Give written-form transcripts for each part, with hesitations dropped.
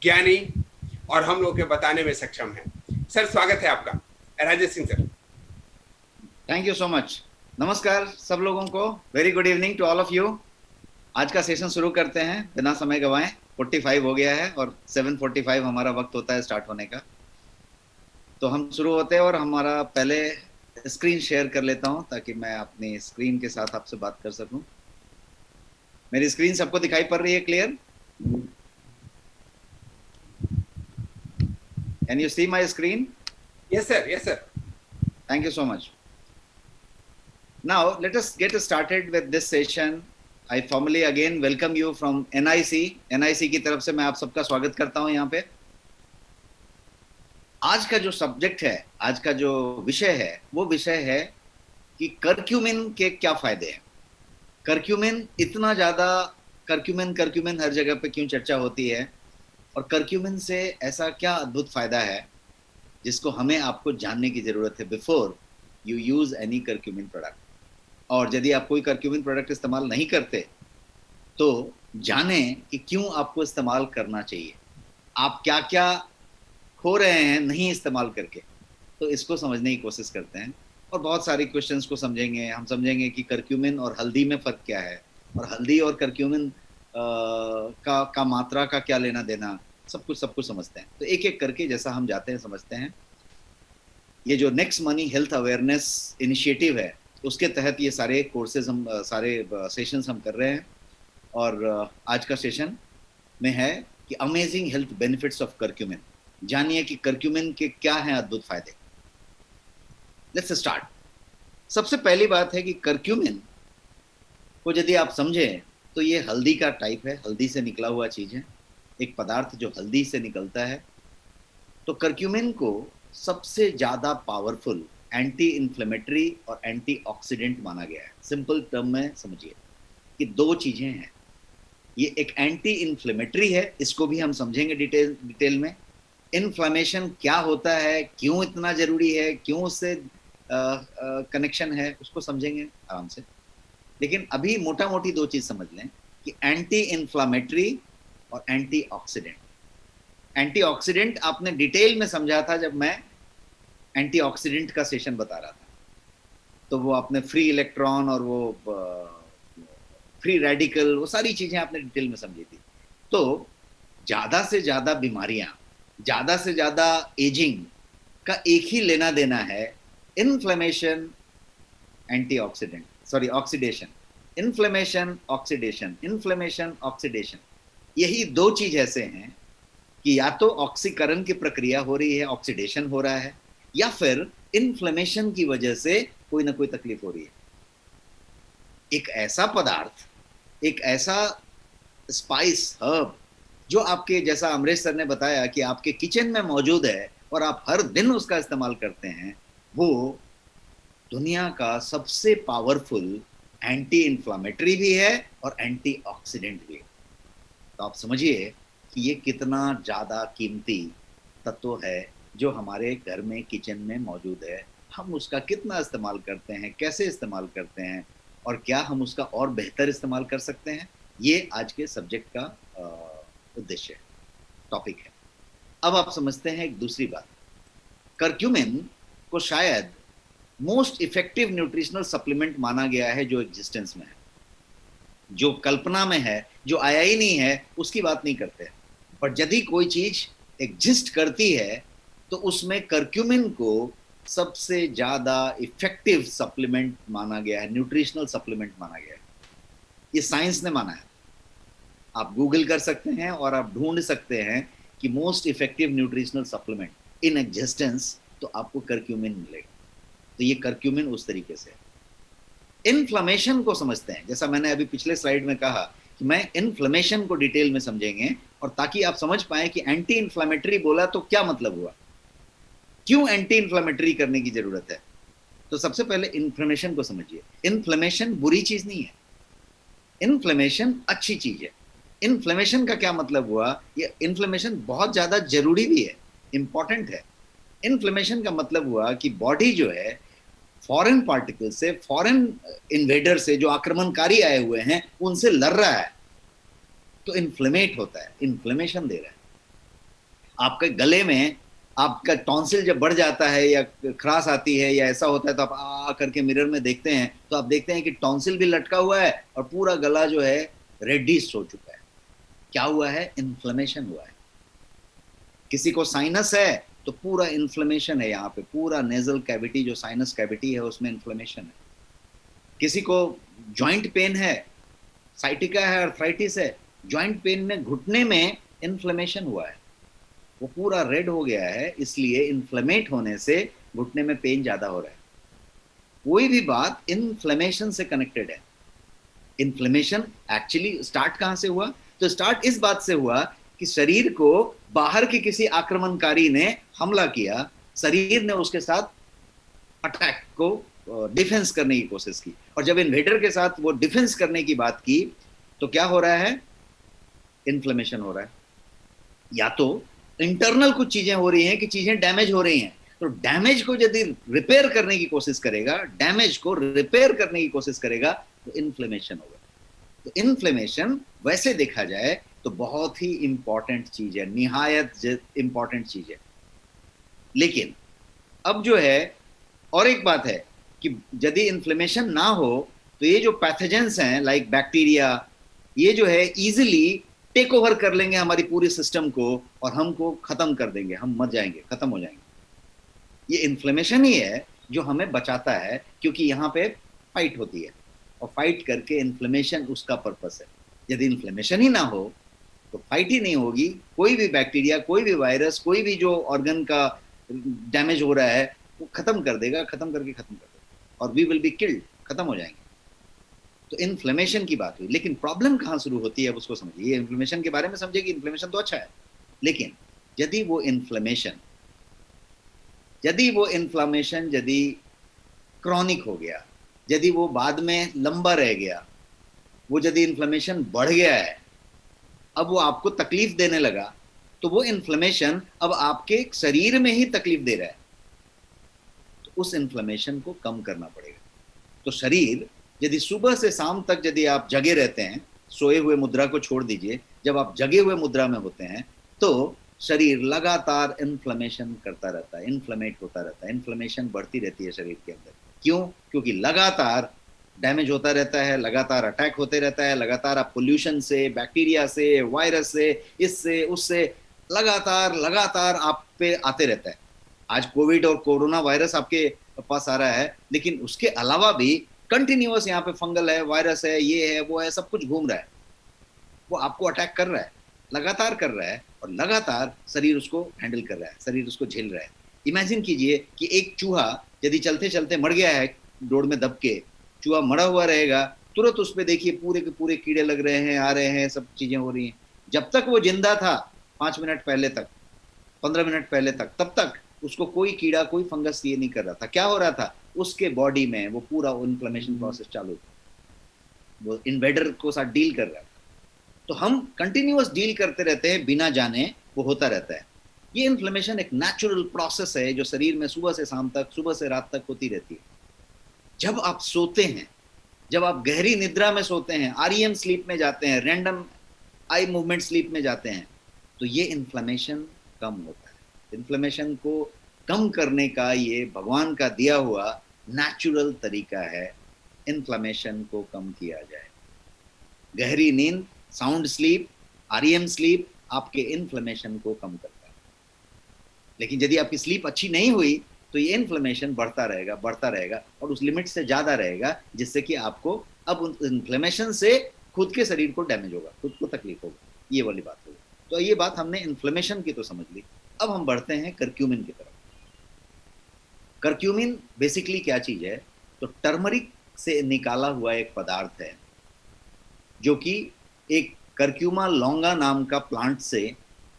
ज्ञानी और हम लोग के बताने में सक्षम है। सर, स्वागत है आपका। Rajesh Singh sir. Thank you so much. नमस्कार सब लोगों को। Very good evening to all of you. आज का सेशन शुरू करते हैं बिना समय गवाएं। 45 हो गया है और 7:45 हमारा वक्त होता है स्टार्ट होने का। तो हम शुरू होते हैं और हमारा पहले स्क्रीन शेयर कर लेता हूं ताकि मैं अपनी स्क्रीन के साथ आपसे बात कर सकूं। मेरी स्क्रीन सबको दिखाई पड़ रही है? Clear? Can you see my screen? Yes sir, yes sir. Thank you so much. Now let us get started with this session. I formally again welcome you from NIC. NIC की तरफ से मैं आप सबका स्वागत करता हूं यहाँ पे। आज का जो सब्जेक्ट है, आज का जो विषय है, वो विषय है कि करक्यूमिन के क्या फायदे हैं। करक्यूमिन इतना ज्यादा, करक्यूमिन करक्यूमिन हर जगह पे क्यों चर्चा होती है, और करक्यूमिन से ऐसा क्या अद्भुत फायदा है जिसको हमें आपको जानने की जरूरत है before you use any curcumin product. और यदि आप कोई करक्यूमिन प्रोडक्ट इस्तेमाल नहीं करते तो जाने कि क्यों आपको इस्तेमाल करना चाहिए, आप क्या क्या खो रहे हैं नहीं इस्तेमाल करके। तो इसको समझने की कोशिश करते हैं और बहुत सारी क्वेश्चंस को समझेंगे। हम समझेंगे कि करक्यूमिन और हल्दी में फ़र्क क्या है, और हल्दी और करक्यूमिन का मात्रा का क्या लेना देना, सब कुछ समझते हैं। तो एक एक करके जैसा हम जाते हैं समझते हैं। ये जो next money health awareness initiative है, उसके तहत ये सारे कोर्सेज हम सारे सेशंस हम कर रहे हैं। और आज का सेशन में है कि amazing health benefits of curcumin. जानिए कि करक्यूमिन के क्या हैं अद्भुत फायदे। Let's start. सबसे पहली बात है कि करक्यूमिन को यदि आप समझें तो ये हल्दी का टाइप है, हल्दी से निकला हुआ चीज है, एक पदार्थ जो हल्दी से निकलता है। तो करक्यूमिन को सबसे ज्यादा पावरफुल एंटी इन्फ्लेमेटरी और एंटीऑक्सीडेंट माना गया है। सिंपल टर्म में समझिए कि दो चीजें हैं। ये एक एंटी इन्फ्लेमेटरी है, इसको भी हम समझेंगे डिटेल में। इन्फ्लेमेशन क्या होता है, क्यों इतना जरूरी है, क्यों उससे कनेक्शन है, उसको समझेंगे आराम से। लेकिन अभी मोटा मोटी दो चीज समझ लें कि एंटी इन्फ्लामेटरी और एंटीऑक्सीडेंट। एंटीऑक्सीडेंट आपने डिटेल में समझा था जब मैं एंटीऑक्सीडेंट का सेशन बता रहा था। तो वो आपने फ्री इलेक्ट्रॉन और वो फ्री रेडिकल, वो सारी चीजें आपने डिटेल में समझी थी। तो ज्यादा से ज्यादा बीमारियां, ज्यादा से ज्यादा एजिंग का एक ही लेना देना है, inflammation antioxidant, sorry oxidation, inflammation oxidation, inflammation oxidation. यही दो चीज ऐसे हैं कि या तो ऑक्सीकरण की प्रक्रिया हो रही है, ऑक्सीडेशन हो रहा है, या फिर इन्फ्लेमेशन की वजह से कोई ना कोई तकलीफ हो रही है। एक ऐसा पदार्थ, एक ऐसा स्पाइस हर्ब जो आपके, जैसा अमरीश सर ने बताया कि आपके किचन में मौजूद है और आप हर दिन उसका इस्तेमाल करते हैं, वो दुनिया का सबसे पावरफुल एंटी इन्फ्लामेटरी भी है और एंटीऑक्सीडेंट भी है। तो आप समझिए कि ये कितना ज्यादा कीमती तत्व है जो हमारे घर में, किचन में मौजूद है। हम उसका कितना इस्तेमाल करते हैं, कैसे इस्तेमाल करते हैं, और क्या हम उसका और बेहतर इस्तेमाल कर सकते हैं, ये आज के सब्जेक्ट का उद्देश्य है, टॉपिक है। अब आप समझते हैं एक दूसरी बात। करक्यूमिन को शायद मोस्ट इफेक्टिव न्यूट्रिशनल सप्लीमेंट माना गया है जो एग्जिस्टेंस में है, जो कल्पना में है, जो आया ही नहीं है, उसकी बात नहीं करते। पर यदि कोई चीज एग्जिस्ट करती है तो उसमें करक्यूमिन को सबसे ज्यादा इफेक्टिव सप्लीमेंट माना गया है, न्यूट्रिशनल सप्लीमेंट माना गया है। ये साइंस ने माना है। आप गूगल कर सकते हैं और आप ढूंढ सकते हैं कि most effective nutritional supplement in existence, तो आपको करक्यूमिन मिलेगा। तो ये करक्यूमिन उस तरीके से। इन्फ्लेमेशन को समझते हैं, जैसा मैंने अभी पिछले स्लाइड में कहा कि मैं इन्फ्लेमेशन को डिटेल में समझेंगे, और ताकि आप समझ पाए कि एंटी इन्फ्लेमेटरी बोला तो क्या मतलब हुआ, क्यों एंटी इन्फ्लेमेटरी करने की जरूरत है। तो सबसे पहले इन्फ्लेमेशन को समझिए। इन्फ्लेमेशन बुरी चीज नहीं है, इन्फ्लेमेशन अच्छी चीज है। इन्फ्लेमेशन का क्या मतलब हुआ, ये इन्फ्लेमेशन बहुत ज्यादा जरूरी भी है, इंपॉर्टेंट है। इन्फ्लेमेशन का मतलब हुआ कि बॉडी जो है फॉरेन पार्टिकल से, फॉरेन इन्वेडर से, जो आक्रमणकारी आए हुए हैं, उनसे लड़ रहा है, तो इन्फ्लेमेट होता है, इन्फ्लेमेशन दे रहा है। आपके गले में आपका टॉन्सिल जब बढ़ जाता है या खराश आती है या ऐसा होता है तो आप आ करके मिरर में देखते हैं तो आप देखते हैं कि टॉन्सिल भी लटका हुआ है और पूरा गला जो है रेडिश हो चुका है। क्या हुआ है? इन्फ्लेमेशन हुआ है। किसी को साइनस है तो पूरा इन्फ्लेमेशन है, यहाँ पे पूरा नेजल कैविटी जो साइनस कैविटी है उसमें इन्फ्लेमेशन है। किसी को जॉइंट पेन है, साइटिका है, अर्थराइटिस है, जॉइंट पेन में घुटने में इन्फ्लेमेशन हुआ है, वो पूरा रेड हो गया है, इसलिए इन्फ्लेमेट होने से घुटने में पेन ज्यादा हो रहा है। कोई भी बात इन्फ्लेमेशन से कनेक्टेड है। इन्फ्लेमेशन एक्चुअली स्टार्ट कहां से हुआ? तो स्टार्ट इस बात से हुआ कि शरीर को बाहर के किसी आक्रमणकारी ने हमला किया, शरीर ने उसके साथ अटैक को डिफेंस करने की कोशिश की, और जब इन्वेडर के साथ वो डिफेंस करने की बात की तो क्या हो रहा है? इन्फ्लेमेशन हो रहा है। या तो इंटरनल कुछ चीजें हो रही हैं कि चीजें डैमेज हो रही हैं, तो डैमेज को यदि रिपेयर करने की कोशिश करेगा, डैमेज को रिपेयर करने की कोशिश करेगा तो इन्फ्लेमेशन होगा। तो इन्फ्लेमेशन वैसे देखा जाए तो बहुत ही इंपॉर्टेंट चीज है, निहायत इंपॉर्टेंट चीज है। लेकिन अब जो है और एक बात है कि यदि इन्फ्लेमेशन ना हो तो ये जो पैथोजेंस हैं लाइक बैक्टीरिया, ये जो है इजीली टेक ओवर कर लेंगे हमारी पूरी सिस्टम को और हमको खत्म कर देंगे, हम मर जाएंगे, खत्म हो जाएंगे। ये इन्फ्लेमेशन ही है जो हमें बचाता है, क्योंकि यहाँ पे फाइट होती है और फाइट करके इन्फ्लेमेशन उसका पर्पस है। यदि इन्फ्लेमेशन ही ना हो तो फाइट ही नहीं होगी, कोई भी बैक्टीरिया, कोई भी वायरस, कोई भी जो ऑर्गन का डैमेज हो रहा है वो खत्म कर देगा, खत्म करके खत्म कर देगा और वी विल बी किल्ड, खत्म हो जाएंगे। तो इन्फ्लेमेशन की बात हुई, लेकिन प्रॉब्लम कहाँ शुरू होती है अब उसको समझिए। इन्फ्लेमेशन के बारे में समझिए कि इन्फ्लेमेशन तो अच्छा है, लेकिन यदि वो इन्फ्लेमेशन यदि क्रॉनिक हो गया, यदि वो बाद में लंबा रह गया, वो यदि इन्फ्लेमेशन बढ़ गया है, अब वो आपको तकलीफ देने लगा, तो वो इन्फ्लेमेशन अब आपके शरीर में ही तकलीफ दे रहा है, तो उस इन्फ्लेमेशन को कम करना पड़ेगा। तो शरीर यदि सुबह से शाम तक यदि आप जगे रहते हैं, सोए हुए मुद्रा को छोड़ दीजिए, जब आप जगे हुए मुद्रा में होते हैं तो शरीर लगातार इन्फ्लेमेशन करता रहता है, इन्फ्लेमेट होता रहता है, इन्फ्लेमेशन बढ़ती रहती है शरीर के अंदर। क्यों? क्योंकि लगातार डैमेज होता रहता है, लगातार अटैक होते रहता है, लगातार आप पोल्यूशन से, बैक्टीरिया से, वायरस से, इससे उससे लगातार आप पे आते रहता है। आज कोविड और कोरोना वायरस आपके पास आ रहा है, लेकिन उसके अलावा भी कंटिन्यूअस यहाँ पे फंगल है, वायरस है, ये है, वो है, सब कुछ घूम रहा है, वो आपको अटैक कर रहा है, लगातार कर रहा है, और लगातार शरीर उसको हैंडल कर रहा है, शरीर उसको झेल रहा है। इमेजिन कीजिए कि एक चूहा यदि चलते चलते मर गया है, डोर में दब के चूहा मरा हुआ रहेगा, तुरंत उस पर देखिए पूरे के पूरे कीड़े लग रहे हैं, आ रहे हैं, सब चीजें हो रही हैं। जब तक वो जिंदा था 5 मिनट पहले तक, 15 मिनट पहले तक, तब तक उसको कोई कीड़ा, कोई फंगस ये नहीं कर रहा था। क्या हो रहा था? उसके बॉडी में वो पूरा इन्फ्लेमेशन प्रोसेस चालू था, वो इन्वेडर को साथ डील कर रहा था। तो हम कंटिन्यूअस डील करते रहते हैं, बिना जाने वो होता रहता है। ये इन्फ्लेमेशन एक नेचुरल प्रोसेस है जो शरीर में सुबह से शाम तक, सुबह से रात तक होती रहती है। जब आप सोते हैं, जब आप गहरी निद्रा में सोते हैं, आरईएम स्लीप में जाते हैं, रैंडम आई मूवमेंट स्लीप में जाते हैं, तो ये इन्फ्लेमेशन कम होता है। इन्फ्लेमेशन को कम करने का ये भगवान का दिया हुआ नेचुरल तरीका है, इन्फ्लेमेशन को कम किया जाए। गहरी नींद, साउंड स्लीप, आरईएम स्लीप आपके इन्फ्लेमेशन को कम करता है। लेकिन यदि आपकी स्लीप अच्छी नहीं हुई तो ये इन्फ्लेमेशन बढ़ता रहेगा और उस लिमिट से ज्यादा रहेगा, जिससे कि आपको अब उस इन्फ्लेमेशन से खुद के शरीर को डैमेज होगा, खुद को तकलीफ होगा, ये वाली बात होगी। तो ये बात हमने इन्फ्लेमेशन की तो समझ ली। अब हम बढ़ते हैं करक्यूमिन की तरफ। करक्यूमिन बेसिकली क्या चीज है? तो टर्मरिक से निकाला हुआ एक पदार्थ है जो कि एक करक्यूमा लॉन्गा नाम का प्लांट से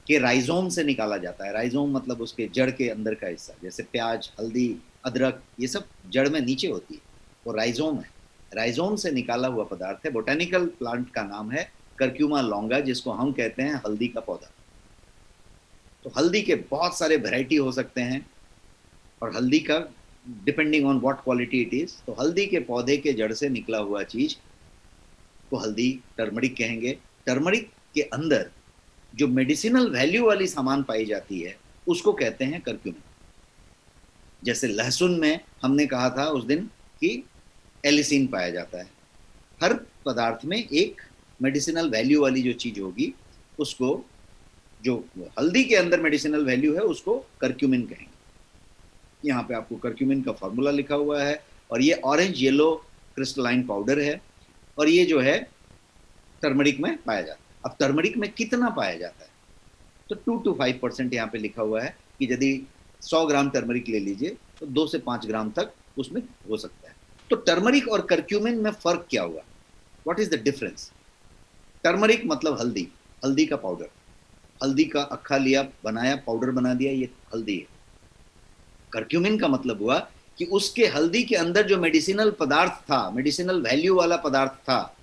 के राइजोम से निकाला जाता है। राइजोम मतलब उसके जड़ के अंदर का हिस्सा, जैसे प्याज, हल्दी, अदरक, ये सब जड़ में नीचे होती है, वो राइजोम है। राइजोम से निकाला हुआ पदार्थ है। बोटेनिकल प्लांट का नाम है करक्यूमा लॉन्गा, जिसको हम कहते हैं हल्दी का पौधा। तो हल्दी के बहुत सारे वैरायटी हो सकते हैं, और हल्दी का depending on what quality it is, तो हल्दी के पौधे के जड़ से निकला हुआ चीज को हल्दी, टर्मरिक कहेंगे। टर्मरिक के अंदर जो मेडिसिनल वैल्यू वाली सामान पाई जाती है उसको कहते हैं करक्यूमिन। जैसे लहसुन में हमने कहा था उस दिन कि एलिसिन पाया जाता है। हर पदार्थ में एक मेडिसिनल वैल्यू वाली जो चीज होगी उसको, जो हल्दी के अंदर मेडिसिनल वैल्यू है उसको करक्यूमिन कहेंगे। यहाँ पे आपको करक्यूमिन का फॉर्मूला लिखा हुआ है, और ये ऑरेंज येलो क्रिस्टलाइन पाउडर है, और ये जो है टर्मरिक में पाया जाता है। अब टर्मरिक में कितना पाया जाता है, तो 2 to 5% यहाँ पे लिखा हुआ है कि यदि 100 ग्राम टर्मरिक ले लीजिए तो 2 से 5 ग्राम तक उसमें हो सकता है। तो टर्मरिक और करक्यूमिन में फर्क क्या हुआ, what is the difference? Turmeric मतलब हल्दी, हल्दी का पाउडर, हल्दी का अक्खा लिया, बनाया, पाउडर बना दिया, ये हल्दी है। करक्यूमिन का मतलब हुआ कि उसके हल्दी के अंदर जो मेडिसिनल पदार्थ था, मेडिसिनल वैल्यू वाला पदार्थ था,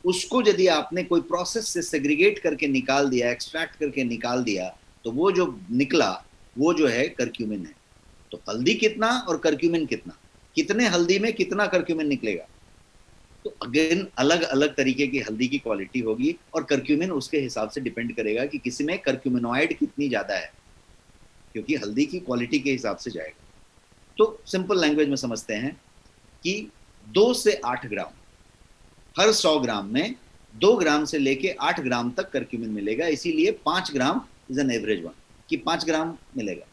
उसको यदि आपने कोई प्रोसेस से सेग्रीगेट करके निकाल दिया, एक्सट्रैक्ट करके निकाल दिया, तो वो जो निकला वो जो है करक्यूमिन है। तो हल्दी कितना और करक्यूमिन कितना, कितने हल्दी में कितना करक्यूमिन निकलेगा, तो अगेन अलग अलग तरीके की हल्दी की क्वालिटी होगी, और करक्यूमिन उसके हिसाब से डिपेंड करेगा कि किसी में करक्यूमिनॉइड कितनी ज्यादा है, क्योंकि हल्दी की क्वालिटी के हिसाब से जाएगा। तो सिंपल लैंग्वेज में समझते हैं कि 2 से 8 ग्राम, हर 100 ग्राम में 2 ग्राम से लेके 8 ग्राम तक करक्यूमिन मिलेगा। इसीलिए 5 gram is an average one, कि 5 ग्राम मिलेगा।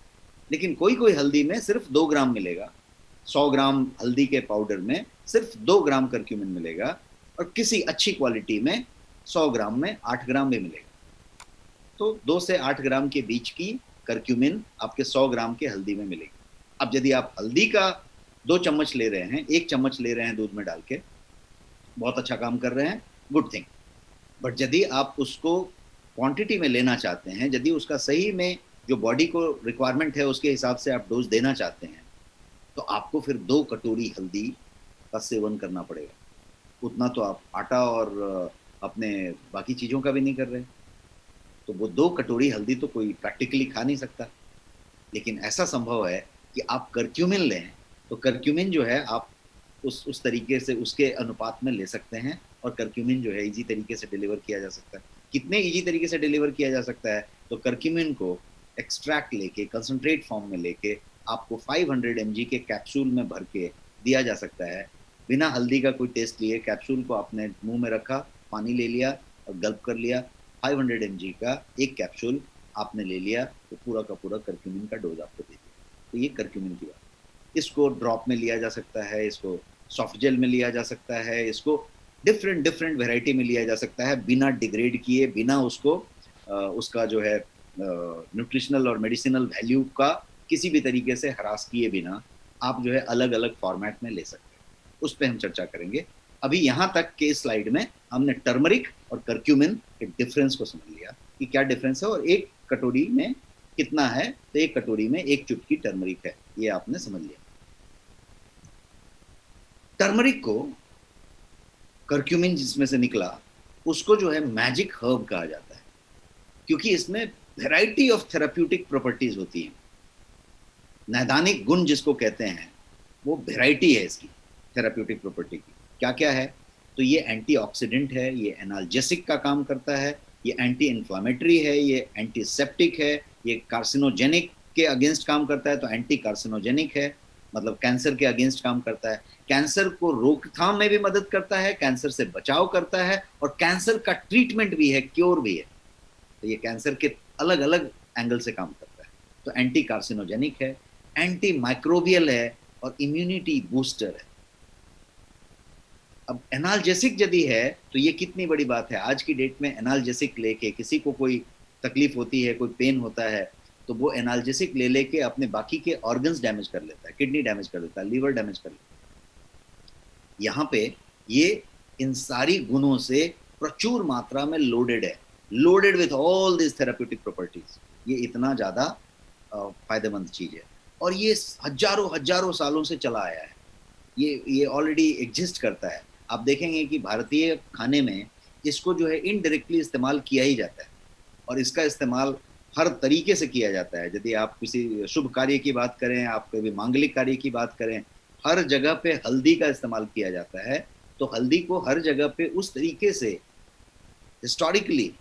लेकिन कोई कोई हल्दी में सिर्फ 2 ग्राम मिलेगा, 100 ग्राम हल्दी के पाउडर में सिर्फ 2 ग्राम करक्यूमिन मिलेगा, और किसी अच्छी क्वालिटी में 100 ग्राम में 8 ग्राम भी मिलेगा। तो 2 से 8 ग्राम के बीच की करक्यूमिन आपके 100 ग्राम के हल्दी में मिलेगी। अब यदि आप हल्दी का 2 चम्मच ले रहे हैं, 1 चम्मच ले रहे हैं दूध में डाल के, बहुत अच्छा काम कर रहे हैं, गुड थिंग। बट यदि आप उसको क्वांटिटी में लेना चाहते हैं, यदि उसका सही में जो बॉडी को रिक्वायरमेंट है उसके हिसाब से आप डोज देना चाहते हैं, तो आपको फिर 2 कटोरी हल्दी का सेवन करना पड़ेगा। उतना तो आप आटा और अपने बाकी चीज़ों का भी नहीं कर रहे, तो वो 2 कटोरी हल्दी तो कोई प्रैक्टिकली खा नहीं सकता। लेकिन ऐसा संभव है कि आप करक्यूमिन लें, तो करक्यूमिन जो है आप उस तरीके से उसके अनुपात में ले सकते हैं, और करक्यूमिन जो है इजी तरीके से डिलीवर किया जा सकता है। कितने इजी तरीके से डिलीवर किया जा सकता है, तो करक्यूमिन को एक्सट्रैक्ट लेके, कंसंट्रेट फॉर्म में लेके आपको 500 mg के कैप्सूल में भर के दिया जा सकता है, बिना हल्दी का कोई टेस्ट लिए। कैप्सूल को आपने मुंह में रखा, पानी ले लिया और गल्प कर लिया, 500 mg का एक कैप्सूल आपने ले लिया, तो पूरा का पूरा करक्यूमिन का डोज आपको दे दिया। तो ये करक्यूमिन की बात। इसको ड्रॉप में लिया जा सकता है, इसको सॉफ्ट जेल में लिया जा सकता है, इसको डिफरेंट डिफरेंट वेराइटी में लिया जा सकता है, बिना डिग्रेड किए, बिना उसको उसका जो है न्यूट्रिशनल और मेडिसिनल वैल्यू का किसी भी तरीके से हरास किए बिना आप जो है अलग अलग फॉर्मेट में ले सकते हैं। उस पर हम चर्चा करेंगे। अभी यहाँ तक के स्लाइड में हमने टर्मरिक और करक्यूमिन के डिफरेंस को समझ लिया कि क्या डिफरेंस है, और एक कटोरी में कितना है, तो एक कटोरी में 1 चुटकी टर्मरिक है, ये आपने समझ लिया। टर्मरिक को, करक्यूमिन जिसमें से निकला, उसको जो है मैजिक हर्ब कहा जाता है, क्योंकि इसमें वैरायटी ऑफ थेराप्यूटिक प्रॉपर्टीज होती हैं। नैदानिक गुण जिसको कहते हैं, वो वैरायटी है इसकी थेराप्यूटिक प्रॉपर्टी की। क्या क्या है, तो ये एंटीऑक्सीडेंट है, ये एनाल्जेसिक का काम करता है, ये एंटी इन्फ्लामेटरी है, ये एंटीसेप्टिक है, ये कार्सिनोजेनिक के अगेंस्ट काम करता है, तो एंटी कार्सिनोजेनिक है, मतलब कैंसर के अगेंस्ट काम करता है, कैंसर को रोकथाम में भी मदद करता है, कैंसर से बचाव करता है, और कैंसर का ट्रीटमेंट भी है, क्योर भी है। तो ये कैंसर के अलग अलग एंगल से काम करता है। तो एंटी कार्सिनोजेनिक है, एंटी माइक्रोबियल है, और इम्यूनिटी बूस्टर है। अब एनाल्जेसिक यदि है, तो ये कितनी बड़ी बात है। आज की डेट में एनाल्जेसिक लेके किसी को कोई तकलीफ होती है, कोई पेन होता है, तो वो एनाल्जेसिक ले लेके अपने बाकी के ऑर्गन्स डैमेज कर लेता है, किडनी डैमेज कर देता है, लीवर डैमेज कर लेता है। यहाँ पे ये इन सारी गुणों से प्रचुर मात्रा में लोडेड है, loaded with all this therapeutic properties. ये इतना ज्यादा फायदेमंद चीज है, और ये हजारों हजारों सालों से चला आया है। ये ऑलरेडी एग्जिस्ट करता है। आप देखेंगे कि भारतीय खाने में इसको जो है इनडायरेक्टली इस्तेमाल किया ही जाता है, और इसका इस्तेमाल हर तरीके से किया जाता है। यदि आप किसी शुभ कार्य की बात करें, आप कभी मांगलिक कार्य की बात करें, हर जगह पे हल्दी का इस्तेमाल किया जाता है। तो हल्दी को हर जगह पे उस तरीके से हिस्टोरिकली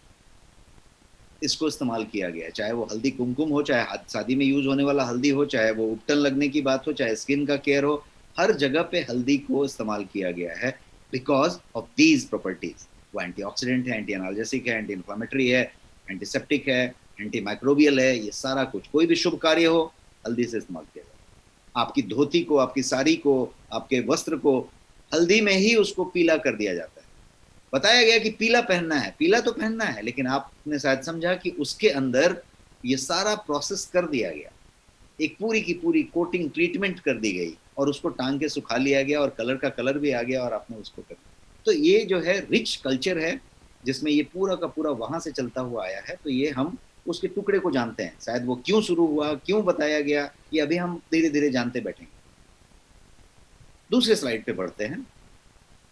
इसको इस्तेमाल किया गया है, चाहे वो हल्दी कुमकुम हो, चाहे शादी में यूज होने वाला हल्दी हो, चाहे वो उपटन लगने की बात हो, चाहे स्किन का केयर हो, हर जगह पे हल्दी को इस्तेमाल किया गया है बिकॉज ऑफ दीज प्रॉपर्टीज। वो एंटीऑक्सीडेंट है, एंटी एनाल्जेसिक है, एंटी इन्फ्लामेटरी है, एंटीसेप्टिक है, एंटी माइक्रोबियल है, ये सारा कुछ, कोई भी शुभ कार्य हो हल्दी से इस्तेमाल किया जाता है। आपकी धोती को, आपकी साड़ी को, आपके वस्त्र को हल्दी में ही उसको पीला कर दिया जाता है। बताया गया कि पीला पहनना है, पीला तो पहनना है, लेकिन आपने शायद समझा कि उसके अंदर ये सारा प्रोसेस कर दिया गया, एक पूरी की पूरी कोटिंग ट्रीटमेंट कर दी गई और उसको टांग के सुखा लिया गया और कलर का कलर भी आ गया और आपने उसको कर दिया। तो ये जो है रिच कल्चर है जिसमें ये पूरा का पूरा वहां से चलता हुआ आया है। तो ये हम उसके टुकड़े को जानते हैं, शायद वो क्यों शुरू हुआ, क्यों बताया गया, ये अभी हम धीरे धीरे जानते बैठेंगे। दूसरे स्लाइड पे बढ़ते हैं।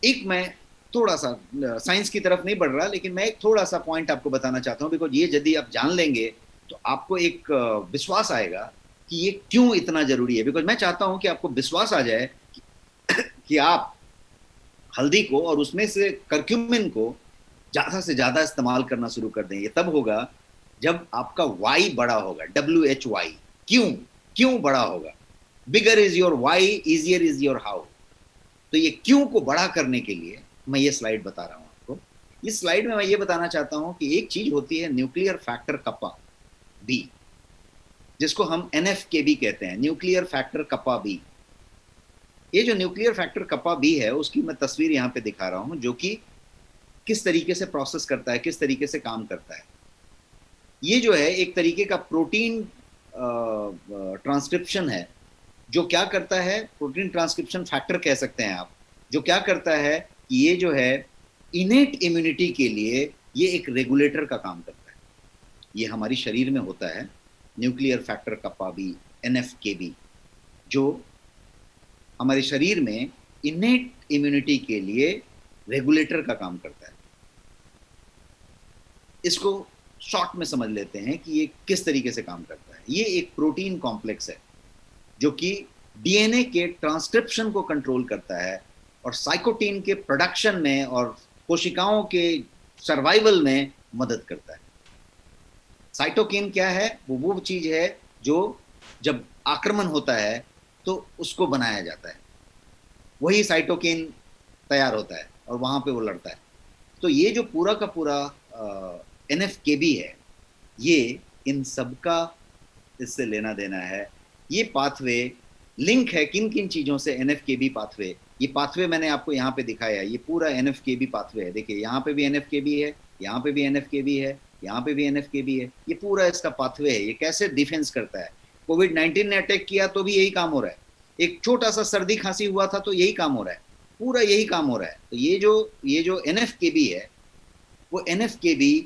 एक मैं थोड़ा सा साइंस की तरफ नहीं बढ़ रहा, लेकिन मैं एक थोड़ा सा पॉइंट आपको बताना चाहता हूँ, बिकॉज ये यदि आप जान लेंगे तो आपको एक विश्वास आएगा कि ये क्यों इतना जरूरी है। बिकॉज मैं चाहता हूं कि आपको विश्वास आ जाए कि आप हल्दी को और उसमें से करक्यूमिन को ज्यादा से ज्यादा इस्तेमाल करना शुरू कर दें। ये तब होगा जब आपका वाई बड़ा होगा, WHY। क्यों क्यों बड़ा होगा? Bigger is your why, easier is your how. तो ये क्यों को बड़ा करने के लिए मैं ये स्लाइड बता रहा हूं आपको। इस स्लाइड में मैं ये बताना चाहता हूं कि एक चीज होती है न्यूक्लियर फैक्टर कप्पा बी, जिसको हम NF-kB कहते हैं, न्यूक्लियर फैक्टर कप्पा बी। ये जो न्यूक्लियर फैक्टर कप्पा बी है उसकी मैं तस्वीर यहाँ पे दिखा रहा हूं, जो कि किस तरीके से प्रोसेस करता है, किस तरीके से काम करता है। ये जो है एक तरीके का प्रोटीन ट्रांसक्रिप्शन है, जो क्या करता है, प्रोटीन ट्रांसक्रिप्शन फैक्टर कह सकते हैं आप, जो क्या करता है कि ये जो है इनेट इम्यूनिटी के लिए ये एक रेगुलेटर का काम करता है। ये हमारी शरीर में होता है nuclear factor kappa B, NF-kB, जो हमारे शरीर में इनेट इम्यूनिटी के लिए रेगुलेटर का काम करता है। इसको शॉर्ट में समझ लेते हैं कि ये किस तरीके से काम करता है। ये एक प्रोटीन कॉम्प्लेक्स है जो कि DNA के ट्रांसक्रिप्शन को कंट्रोल करता है और साइकोटीन के प्रोडक्शन में और कोशिकाओं के सर्वाइवल में मदद करता है। साइटोकिन क्या है? वो चीज है जो जब आक्रमण होता है तो उसको बनाया जाता है, वही साइटोकिन तैयार होता है और वहां पे वो लड़ता है। तो ये जो पूरा का पूरा NF-kB है, ये इन सबका इससे लेना देना है। ये पाथवे लिंक है किन किन चीजों से? NF-kB pathway. ये पाथवे मैंने आपको यहाँ पे दिखाया, ये पूरा NF-kB पाथवे है। देखिए यहाँ पे भी NF-kB है, यहाँ पे भी NF-kB है, यहाँ पे भी NF-kB है। ये पूरा इसका पाथवे है। ये कैसे डिफेंस करता है? कोविड-19 ने अटैक किया तो भी यही काम हो रहा है, एक छोटा सा सर्दी खांसी हुआ था तो यही काम हो रहा है, पूरा यही काम हो रहा है। तो ये जो NF-kB है, वो NF-kB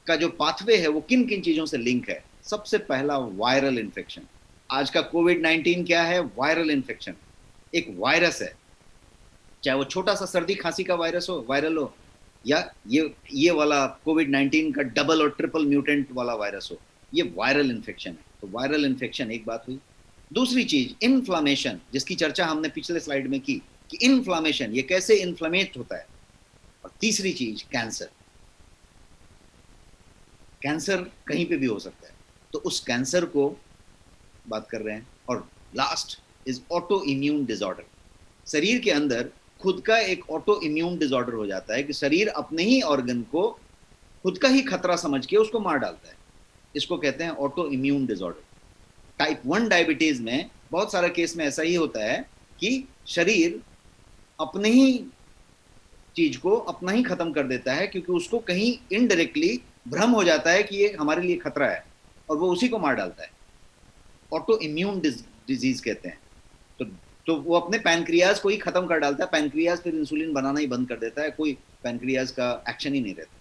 का जो पाथवे है वो किन किन चीजों से लिंक है? सबसे पहला वायरल इन्फेक्शन। आज का कोविड-19 क्या है? Viral infection. एक वायरस है, चाहे वो छोटा सा सर्दी खांसी का वायरस हो, वायरल हो, या ये वाला कोविड-19 का डबल और ट्रिपल म्यूटेंट वाला वायरस हो, ये वायरल इन्फेक्शन है। तो वायरल इन्फेक्शन एक बात हुई। दूसरी चीज इन्फ्लामेशन, जिसकी चर्चा हमने पिछले स्लाइड में की कि इन्फ्लामेशन ये कैसे इन्फ्लेमेट होता है। और तीसरी चीज कैंसर। कैंसर कहीं पे भी हो सकता है, तो उस कैंसर को बात कर रहे हैं। और last is auto immune disorder. शरीर के अंदर खुद का एक ऑटो इम्यून डिसऑर्डर हो जाता है कि शरीर अपने ही ऑर्गन को खुद का ही खतरा समझ के उसको मार डालता है। इसको कहते हैं auto immune disorder. Type 1 diabetes में बहुत सारा केस में ऐसा ही होता है कि शरीर अपने ही चीज को अपना ही खत्म कर देता है, क्योंकि उसको कहीं इनडायरेक्टली भ्रम हो जाता है कि ये हमारे लिए खतरा है और वो उसी को मार डालता है। ऑटो इम्यून डिजीज कहते हैं। तो वो अपने पैनक्रियाज को ही खत्म कर डालता है। पैनक्रियाज फिर इंसुलिन बनाना ही बंद कर देता है, कोई पैनक्रियाज का एक्शन ही नहीं रहता।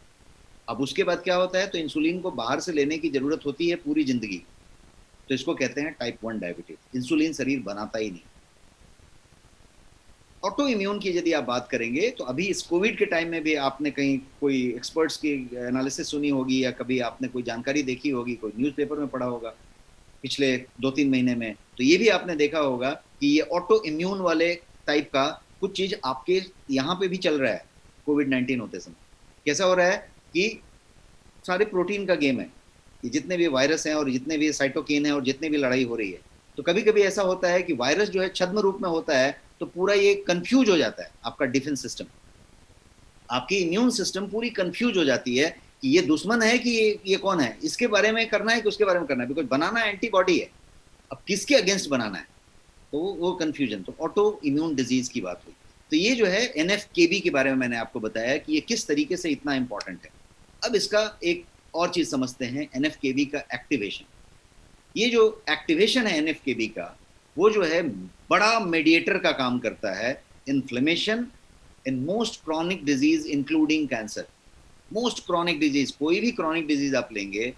अब उसके बाद क्या होता है? तो इंसुलिन को बाहर से लेने की जरूरत होती है पूरी जिंदगी। तो इसको कहते हैं टाइप 1 डायबिटीज। इंसुलिन शरीर बनाता ही नहीं। ऑटो इम्यून की यदि आप बात करेंगे तो अभी इस कोविड के टाइम में भी आपने कहीं कोई एक्सपर्ट्स की एनालिसिस सुनी होगी, या कभी आपने कोई जानकारी देखी होगी, कोई न्यूज़पेपर में पढ़ा होगा पिछले 2-3 महीने में। तो ये भी आपने देखा होगा कि ये ऑटो इम्यून वाले टाइप का कुछ चीज आपके यहाँ पे भी चल रहा है। कोविड-19 होते समय कैसा हो रहा है कि सारे प्रोटीन का गेम है। ये जितने भी वायरस हैं और जितने भी साइटोकिन है और जितने भी लड़ाई हो रही है, तो कभी कभी ऐसा होता है कि वायरस जो है छद्म रूप में होता है, तो पूरा ये कंफ्यूज हो जाता है। आपका डिफेंस सिस्टम, आपकी इम्यून सिस्टम पूरी कंफ्यूज हो जाती है कि ये दुश्मन है कि ये कौन है, इसके बारे में करना है कि उसके बारे में करना है, बिकॉज बनाना एंटीबॉडी है, अब किसके अगेंस्ट बनाना है, तो वो कंफ्यूजन। तो ऑटो इम्यून डिजीज की बात हुई। तो ये जो है एनएफकेबी के बारे में मैंने आपको बताया कि ये किस तरीके से इतना इंपॉर्टेंट है। अब इसका एक और चीज समझते हैं, एनएफकेबी का एक्टिवेशन। ये जो एक्टिवेशन है एनएफकेबी का, वो जो है बड़ा मेडिएटर का काम करता है inflammation in most chronic disease including cancer. Most chronic disease, कोई भी क्रॉनिक डिजीज आप लेंगे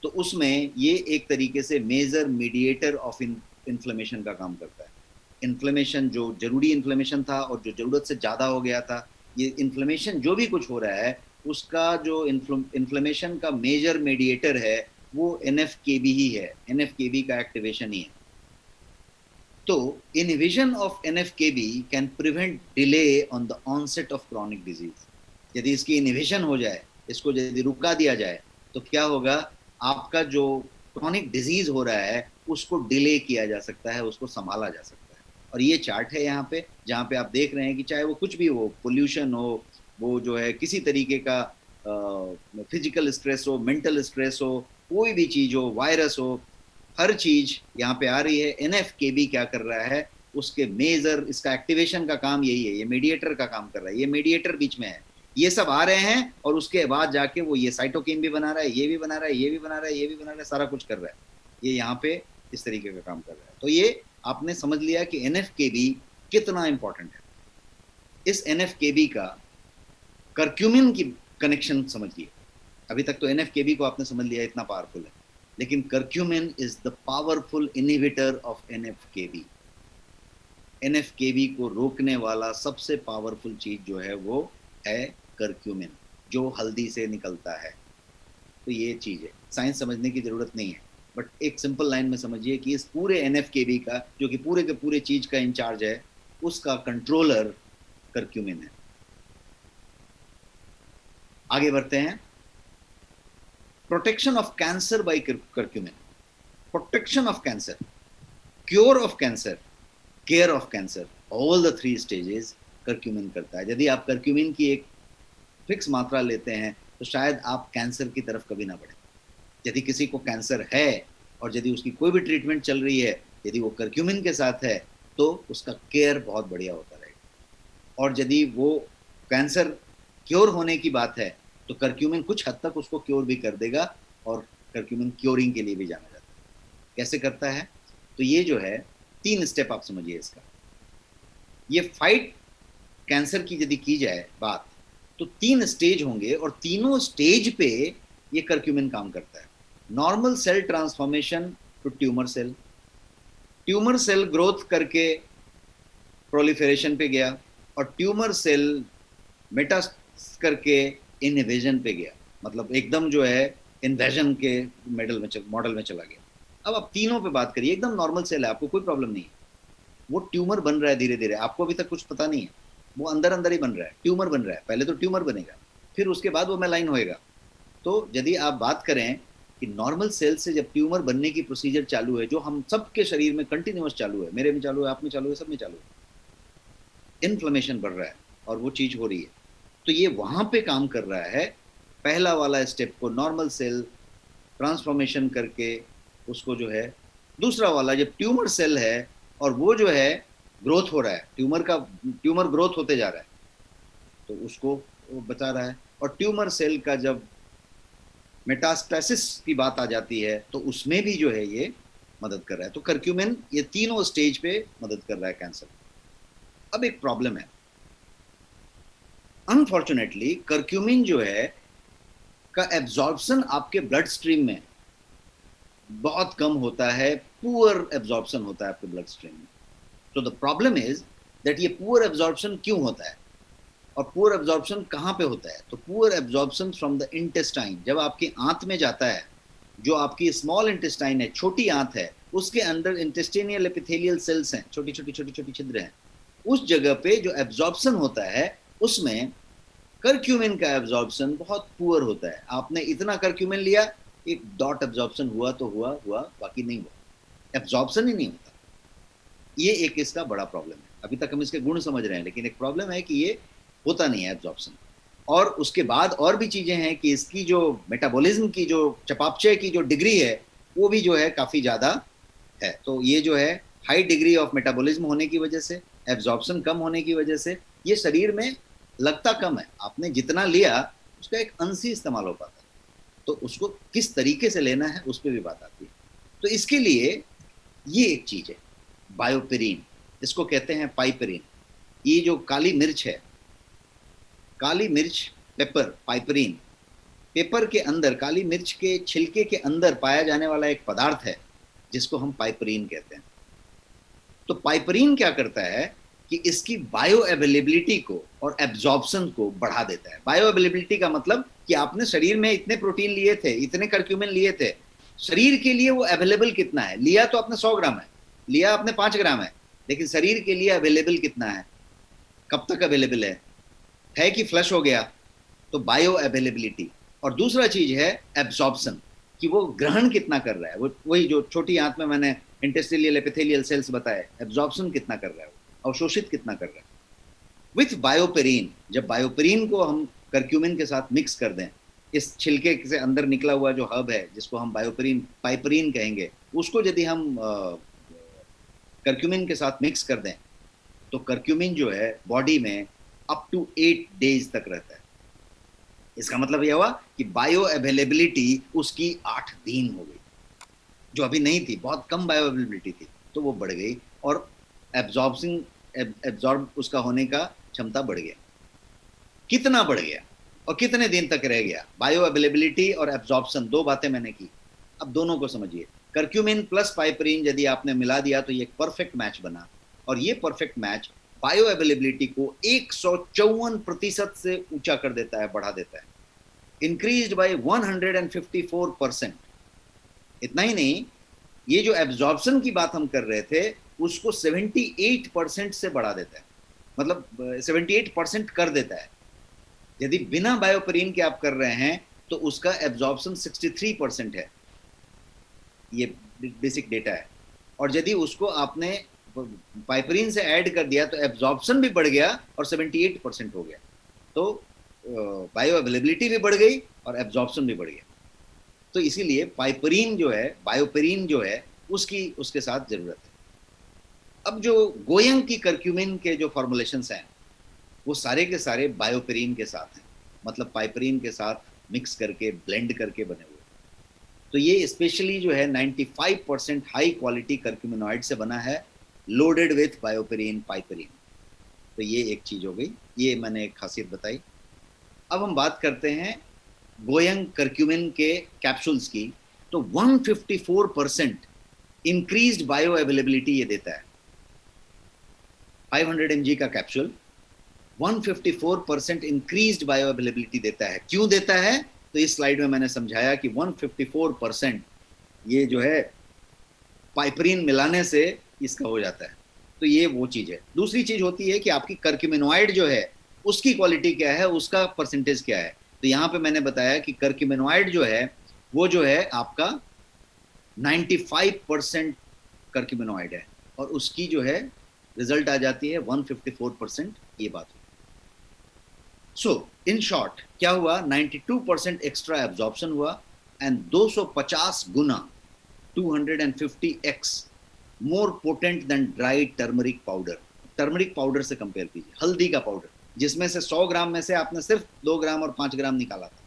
तो उसमें ये एक तरीके से मेजर मीडिएटर ऑफ इन्फ्लेमेशन का काम करता है। इन्फ्लेमेशन जो जरूरी इन्फ्लेमेशन था और जो जरूरत से ज़्यादा हो गया था, ये इन्फ्लेमेशन जो भी कुछ हो रहा है उसका जो इन्फ्लेमेशन का मेजर मीडिएटर है वो एनएफकेबी ही है, एनएफकेबी का एक्टिवेशन ही है। तो inhibition of NFKB can prevent delay on the onset of chronic disease. यदि इसकी इनहिबिशन हो जाए, इसको यदि रुका दिया जाए, तो क्या होगा, आपका जो क्रॉनिक डिजीज हो रहा है उसको डिले किया जा सकता है, उसको संभाला जा सकता है। और ये चार्ट है यहाँ पे, जहाँ पे आप देख रहे हैं कि चाहे वो कुछ भी हो, पोल्यूशन हो, वो जो है किसी तरीके का फिजिकल स्ट्रेस हो, मेंटल स्ट्रेस हो, कोई भी चीज हो, वायरस हो, हर चीज यहाँ पे आ रही है। एनएफकेबी क्या कर रहा है, उसके मेजर, इसका एक्टिवेशन का काम यही है, ये मीडिएटर का काम कर रहा है। ये मीडिएटर बीच में है, ये सब आ रहे हैं और उसके बाद जाके वो ये साइटोकिन भी बना रहा है, ये भी बना रहा है, ये भी बना रहा है, ये भी बना रहा है, सारा कुछ कर रहा है। ये यहाँ पे इस तरीके का काम कर रहा है। तो ये आपने समझ लिया कि एनएफकेबी कितना इंपॉर्टेंट है। इस एनएफकेबी का कर्क्यूमिन की कनेक्शन समझिए। अभी तक तो एनएफकेबी को आपने समझ लिया, इतना पावरफुल है, लेकिन curcumin is the powerful inhibitor of NFKB. NFKB को रोकने वाला सबसे पावरफुल चीज जो है वो है कर्क्यूमिन, जो हल्दी से निकलता है। तो ये चीज है, साइंस समझने की जरूरत नहीं है, बट एक सिंपल लाइन में समझिए कि इस पूरे एनएफकेबी का, जो कि पूरे के पूरे चीज का इंचार्ज है, उसका कंट्रोलर कर्क्यूमिन है। आगे बढ़ते हैं। Protection of cancer by curcumin. Protection of cancer, cure of cancer, care of cancer, all the 3 stages curcumin करता है। यदि आप कर्क्यूमिन की एक फिक्स मात्रा लेते हैं तो शायद आप कैंसर की तरफ कभी ना बढ़े। यदि किसी को कैंसर है और यदि उसकी कोई भी ट्रीटमेंट चल रही है, यदि वो कर्क्यूमिन के साथ है तो उसका केयर बहुत बढ़िया होता रहेगा। और यदि वो कैंसर क्योर होने की बात है तो कर्क्यूमिन कुछ हद तक उसको क्योर भी कर देगा, और कर्क्यूमिन क्योरिंग के लिए भी जाना जाता है। कैसे करता है, तो ये जो है 3 स्टेप आप समझिए इसका। ये फाइट कैंसर की यदि की जाए बात, तो 3 स्टेज होंगे और तीनों स्टेज पे ये कर्क्यूमिन काम करता है। Normal cell transformation to tumour cell, tumour cell growth करके प्रोलिफरेशन पे गया, और ट्यूमर सेल मेटास्टेसिस करके इन्वेजन पे गया, मतलब एकदम जो है इन्वेजन के मॉडल में चला गया। अब आप तीनों पे बात करिए, एकदम नॉर्मल सेल है, आपको कोई प्रॉब्लम नहीं है, वो ट्यूमर बन रहा है धीरे धीरे, आपको अभी तक कुछ पता नहीं है, वो अंदर अंदर ही बन रहा है, ट्यूमर बन रहा है। पहले तो ट्यूमर बनेगा, फिर उसके बाद वो मेलाइन होएगा। तो यदि आप बात करें कि नॉर्मल सेल से जब ट्यूमर बनने की प्रोसीजर चालू है, जो हम सबके शरीर में कंटिन्यूअस चालू है, मेरे में चालू है, आप में चालू है, सब में चालू है, इन्फ्लेमेशन बढ़ रहा है और वो चीज हो रही है, तो ये वहां पे काम कर रहा है। पहला वाला स्टेप को नॉर्मल सेल ट्रांसफॉर्मेशन करके उसको जो है, दूसरा वाला जब ट्यूमर सेल है और वो जो है ग्रोथ हो रहा है, ट्यूमर ग्रोथ होते जा रहा है, तो उसको वो बता रहा है। और ट्यूमर सेल का जब मेटास्टेसिस की बात आ जाती है तो उसमें भी जो है ये मदद कर रहा है। तो कर्क्यूमिन ये तीनों स्टेज पे मदद कर रहा है कैंसर। अब एक प्रॉब्लम है, अनफॉर्चुनेटली कर्क्यूमिन जो है का एब्जॉर्प्शन आपके ब्लड स्ट्रीम में बहुत कम होता है, पुअर एब्जॉर्प्शन होता है आपके ब्लड स्ट्रीम में। तो द प्रॉब्लम इज दैट ये पुअर एब्जॉर्प्शन क्यों होता है, और पुअर एब्जॉर्प्शन कहाँ पे होता है, तो poor absorption from the intestine. जब आपकी आंत में जाता है, जो आपकी स्मॉल इंटेस्टाइन है, छोटी आंत है, उसके अंदर इंटेस्टिनियल एपिथेलियल सेल्स हैं, छोटी छोटी छोटी छोटी छिद्र हैं, उस जगह पे जो एब्जॉर्प्शन होता है उसमें करक्यूमिन का एब्जॉर्प्शन बहुत पुअर होता है। आपने इतना करक्यूमिन लिया, एक डॉट एब्जॉर्प्शन हुआ तो हुआ, बाकी नहीं हुआ, एब्जॉर्प्शन ही नहीं होता। ये एक इसका बड़ा प्रॉब्लम है। अभी तक हम इसके गुण समझ रहे हैं, लेकिन एक प्रॉब्लम है कि ये होता नहीं है एब्जॉर्प्शन। और उसके बाद और भी चीजें हैं कि इसकी जो मेटाबॉलिज्म की जो चयापचय की जो डिग्री है वो भी जो है काफी ज्यादा है। तो ये जो है हाई डिग्री ऑफ मेटाबॉलिज्म होने की वजह से, एब्जॉर्प्शन कम होने की वजह से ये शरीर में लगता कम है। आपने जितना लिया उसका एक अंश ही इस्तेमाल हो पाता है। तो उसको किस तरीके से लेना है उस पर भी बात आती है। तो इसके लिए ये एक चीज है बायोपेरिन, इसको कहते हैं पाइपरीन। ये जो काली मिर्च है, काली मिर्च पेपर, पाइपरीन, पेपर के अंदर, काली मिर्च के छिलके के अंदर पाया जाने वाला एक पदार्थ है जिसको हम पाइपरीन कहते हैं। तो पाइपरीन क्या करता है कि इसकी बायो अवेलेबिलिटी को और एब्जॉर्प्शन को बढ़ा देता है। बायो अवेलेबिलिटी का मतलब कि आपने शरीर में इतने प्रोटीन लिए थे, इतने करक्यूमिन लिए थे, शरीर के लिए वो अवेलेबल कितना है। लिया तो आपने 100 ग्राम है, लिया आपने 5 ग्राम है, लेकिन शरीर के लिए अवेलेबल कितना है, कब तक अवेलेबल है कि फ्लश हो गया, तो बायो अवेलेबिलिटी। और दूसरा चीज है एब्जॉर्प्शन, कि वो ग्रहण कितना कर रहा है, वो वही जो छोटी आंत में मैंने इंटेस्टिलियल एपिथेलियल सेल्स बताए, एब्जॉर्प्शन कितना कर रहा है, अवशोषित कितना कर रहा है। विथ बायोपेरिन, जब बायोपेरिन को हम करक्यूमिन के साथ मिक्स कर दें, इस छिलके से अंदर निकला हुआ जो हब है जिसको हम बायोपेरिन पाइपरीन कहेंगे, उसको यदि हम करक्यूमिन के साथ मिक्स कर दें तो करक्यूमिन जो है बॉडी में अप टू 8 डेज तक रहता है। इसका मतलब यह हुआ कि बायो अवेलेबिलिटी उसकी 8 दिन हो गई, जो अभी नहीं थी, बहुत कम बायो अवेलेबिलिटी थी, तो वो बढ़ गई और एब्जॉर्ब उसका होने का क्षमता बढ़ गया। कितना बढ़ गया और कितने दिन तक रह गया, बायो अवेलेबिलिटी और एब्जॉर्प्शन, दो बातें मैंने की। अब दोनों को समझिए। करक्यूमिन प्लस पाइपरीन यदि आपने मिला दिया तो ये एक परफेक्ट मैच बना, और ये परफेक्ट मैच बायो अवेलेबिलिटी को 154% से ऊंचा कर देता है, बढ़ा देता है, इंक्रीज्ड बाय 154%। इतना ही नहीं, ये जो एब्जॉर्प्शन की बात हम कर रहे थे उसको 78% से बढ़ा देता है, मतलब 78% कर देता है। यदि बिना बायोपेरिन के आप कर रहे हैं तो उसका एब्जॉर्प्शन 63% है, ये बेसिक डेटा है। और यदि उसको आपने पाइपरीन से ऐड कर दिया तो एब्जॉर्प्शन भी बढ़ गया और 78% हो गया। तो बायो अवेलेबिलिटी भी बढ़ गई और एब्जॉर्प्शन भी बढ़ गया। तो इसीलिए पाइपरीन जो है, बायोपेरिन जो है, उसकी उसके साथ जरूरत है। अब जो गोयंग की करक्यूमिन के जो फॉर्मुलेशंस हैं वो सारे के सारे बायोपेरिन के साथ हैं, मतलब पाइपरीन के साथ मिक्स करके ब्लेंड करके बने हुए। तो ये स्पेशली जो है 95% हाई क्वालिटी करक्यूमिनॉइड से बना है, लोडेड विथ बायोपेरिन पाइपरीन। तो ये एक चीज हो गई, ये मैंने एक खासियत बताई। अब हम बात करते हैं गोयंग करक्यूमिन के कैप्सूल्स की। तो 154% इंक्रीज्ड बायो अवेलेबिलिटी ये देता है। 500 mg का कैप्सूल 154% इंक्रीज्ड बायो अवेलेबिलिटी देता है। क्यों देता है? तो इस स्लाइड में मैंने समझाया कि 154% ये जो है पाइपरीन मिलाने से इसका हो जाता है। तो ये वो चीज है। दूसरी चीज होती है कि आपकी करक्यूमिनॉइड जो है उसकी क्वालिटी क्या है, उसका परसेंटेज क्या है। तो यहाँ पे मैंने बताया कि करक्यूमिनॉइड जो है वो जो है आपका 95% करक्यूमिनॉइड है और उसकी जो है रिजल्ट आ जाती है 154%। ये बात हुई। सो इन शॉर्ट क्या हुआ, 92% एक्स्ट्रा एब्जॉर्प्शन हुआ and 250 Guna 250x more potent then dry turmeric powder. Turmeric powder से कंपेयर कीजिए, हल्दी का पाउडर, जिसमें से 100 ग्राम में से आपने सिर्फ 2 ग्राम और 5 ग्राम निकाला था,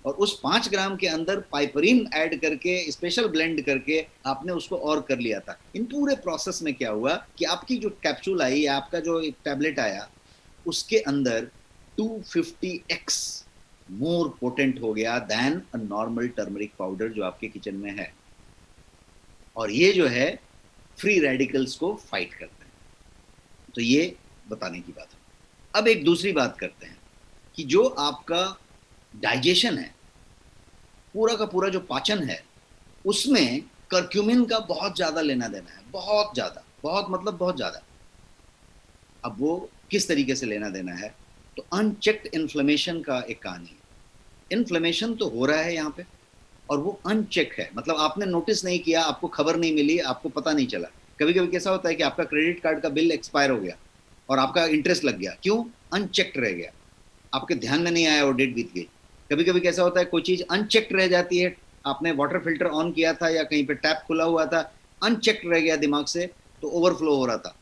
और उस 5 ग्राम के अंदर पाइपरीन ऐड करके स्पेशल ब्लेंड करके आपने उसको और कर लिया था। इन पूरे प्रोसेस में क्या हुआ कि आपकी जो कैप्सूल आई या आपका जो एक टैबलेट आया उसके अंदर 250x मोर पोटेंट हो गया than a normal turmeric powder जो आपके किचन में है। और ये जो है फ्री रेडिकल्स को फाइट करता है। तो ये बताने की बात है। अब एक दूसरी बात करते हैं कि जो आपका डाइजेशन है, पूरा का पूरा जो पाचन है, उसमें करक्यूमिन का बहुत ज्यादा लेना देना है, बहुत ज्यादा, बहुत मतलब बहुत ज्यादा। अब वो किस तरीके से लेना देना है, तो अनचेक्ड इन्फ्लेमेशन का एक कहानी है। इन्फ्लेमेशन तो हो रहा है यहाँ पे, और वो अनचेक है, मतलब आपने नोटिस नहीं किया, आपको खबर नहीं मिली, आपको पता नहीं चला। कभी कभी कैसा होता है कि आपका क्रेडिट कार्ड का बिल एक्सपायर हो गया और आपका इंटरेस्ट लग गया, क्यों? अनचेक्ड रह गया, आपके ध्यान में नहीं आया और डेट बीत गई। कभी कभी कैसा होता है, कोई चीज अनचेक्ड रह जाती है, आपने वाटर फिल्टर ऑन किया था या कहीं पे टैप खुला हुआ था, अनचेक्ड रह गया दिमाग से, तो ओवरफ्लो हो रहा था।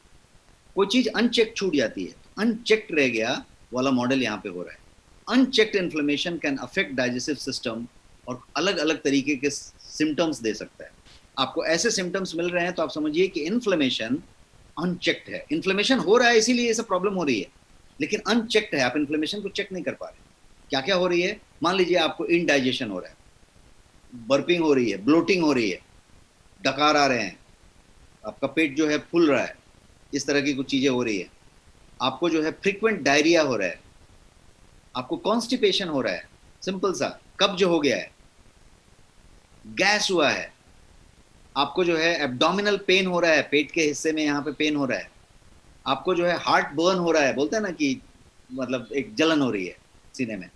कोई चीज अनचेक छूट जाती है, अनचेक्ड रह गया वाला मॉडल यहाँ पे हो रहा है। Unchecked inflammation can affect digestive system और अलग अलग तरीके के सिम्टम्स दे सकता है। आपको ऐसे सिम्टम्स मिल रहे हैं तो आप समझिए कि इन्फ्लेमेशन अनचेक्ड है। इन्फ्लेमेशन हो रहा है इसीलिए ये सब प्रॉब्लम हो रही है, लेकिन अनचेक्ड है, आप इन्फ्लेमेशन को चेक नहीं कर पा रहे। क्या क्या हो रही है? मान लीजिए आपको इनडाइजेशन हो रहा है, बर्पिंग हो रही है, ब्लोटिंग हो रही है, डकार आ रहे हैं, आपका पेट जो है फूल रहा है, इस तरह की कुछ चीजें हो रही है। आपको जो है फ्रीक्वेंट डायरिया हो रहा है, आपको कॉन्स्टिपेशन हो रहा है, सिंपल सा कब्ज हो गया है, गैस हुआ है, आपको जो है एब्डोमिनल पेन हो रहा है, पेट के हिस्से में यहाँ पे पेन हो रहा है, आपको जो है हार्ट बर्न हो रहा है, बोलते हैं ना कि मतलब एक जलन हो रही है सीने में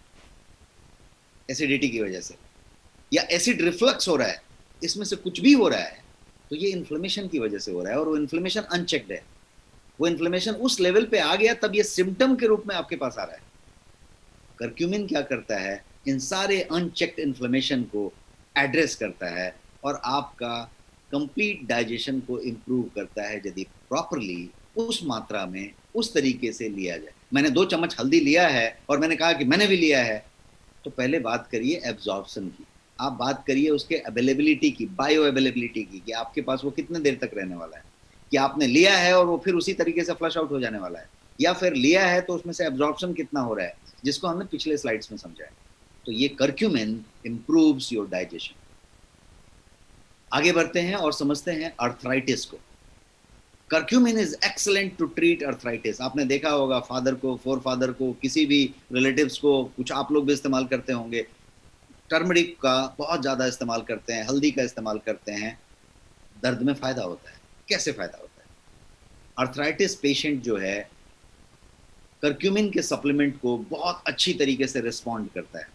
एसिडिटी की वजह से, या एसिड रिफ्लक्स हो रहा है, इसमें से कुछ भी हो रहा है तो ये इन्फ्लेमेशन की वजह से हो रहा है, और वो इन्फ्लेमेशन अनचेक्ड है। वो इन्फ्लेमेशन उस लेवल पे आ गया तब ये सिम्टम के रूप में आपके पास आ रहा है। कर्क्यूमिन क्या करता है? इन सारे अनचेक्ड इन्फ्लेमेशन को एड्रेस करता है और आपका कंप्लीट डाइजेशन को इंप्रूव करता है यदि प्रॉपरली उस मात्रा में उस तरीके से लिया जाए। मैंने 2 चम्मच हल्दी लिया है और मैंने कहा कि मैंने भी लिया है, तो पहले बात करिए एब्जॉर्प्शन की, आप बात करिए उसके अवेलेबिलिटी की, बायो अवेलेबिलिटी की, कि आपके पास वो कितने देर तक रहने वाला है, कि आपने लिया है और वो फिर उसी तरीके से फ्लश आउट हो जाने वाला है, या फिर लिया है तो उसमें से एब्जॉर्प्शन कितना हो रहा है, जिसको हमने पिछले स्लाइड्स में समझा है। तो ये कर्क्यूमिन इंप्रूव्स योर डाइजेशन। आगे बढ़ते हैं और समझते हैं अर्थराइटिस को। Curcumin is excellent to treat arthritis. आपने देखा होगा फादर को, फोर फादर को, किसी भी रिलेटिव्स को, कुछ आप लोग भी इस्तेमाल करते होंगे, टर्मरिक का बहुत ज़्यादा इस्तेमाल करते हैं, हल्दी का इस्तेमाल करते हैं, दर्द में फ़ायदा होता है। कैसे फ़ायदा होता है? अर्थराइटिस पेशेंट जो है कर्क्यूमिन के सप्लीमेंट को बहुत अच्छी तरीके से रिस्पॉन्ड करता है,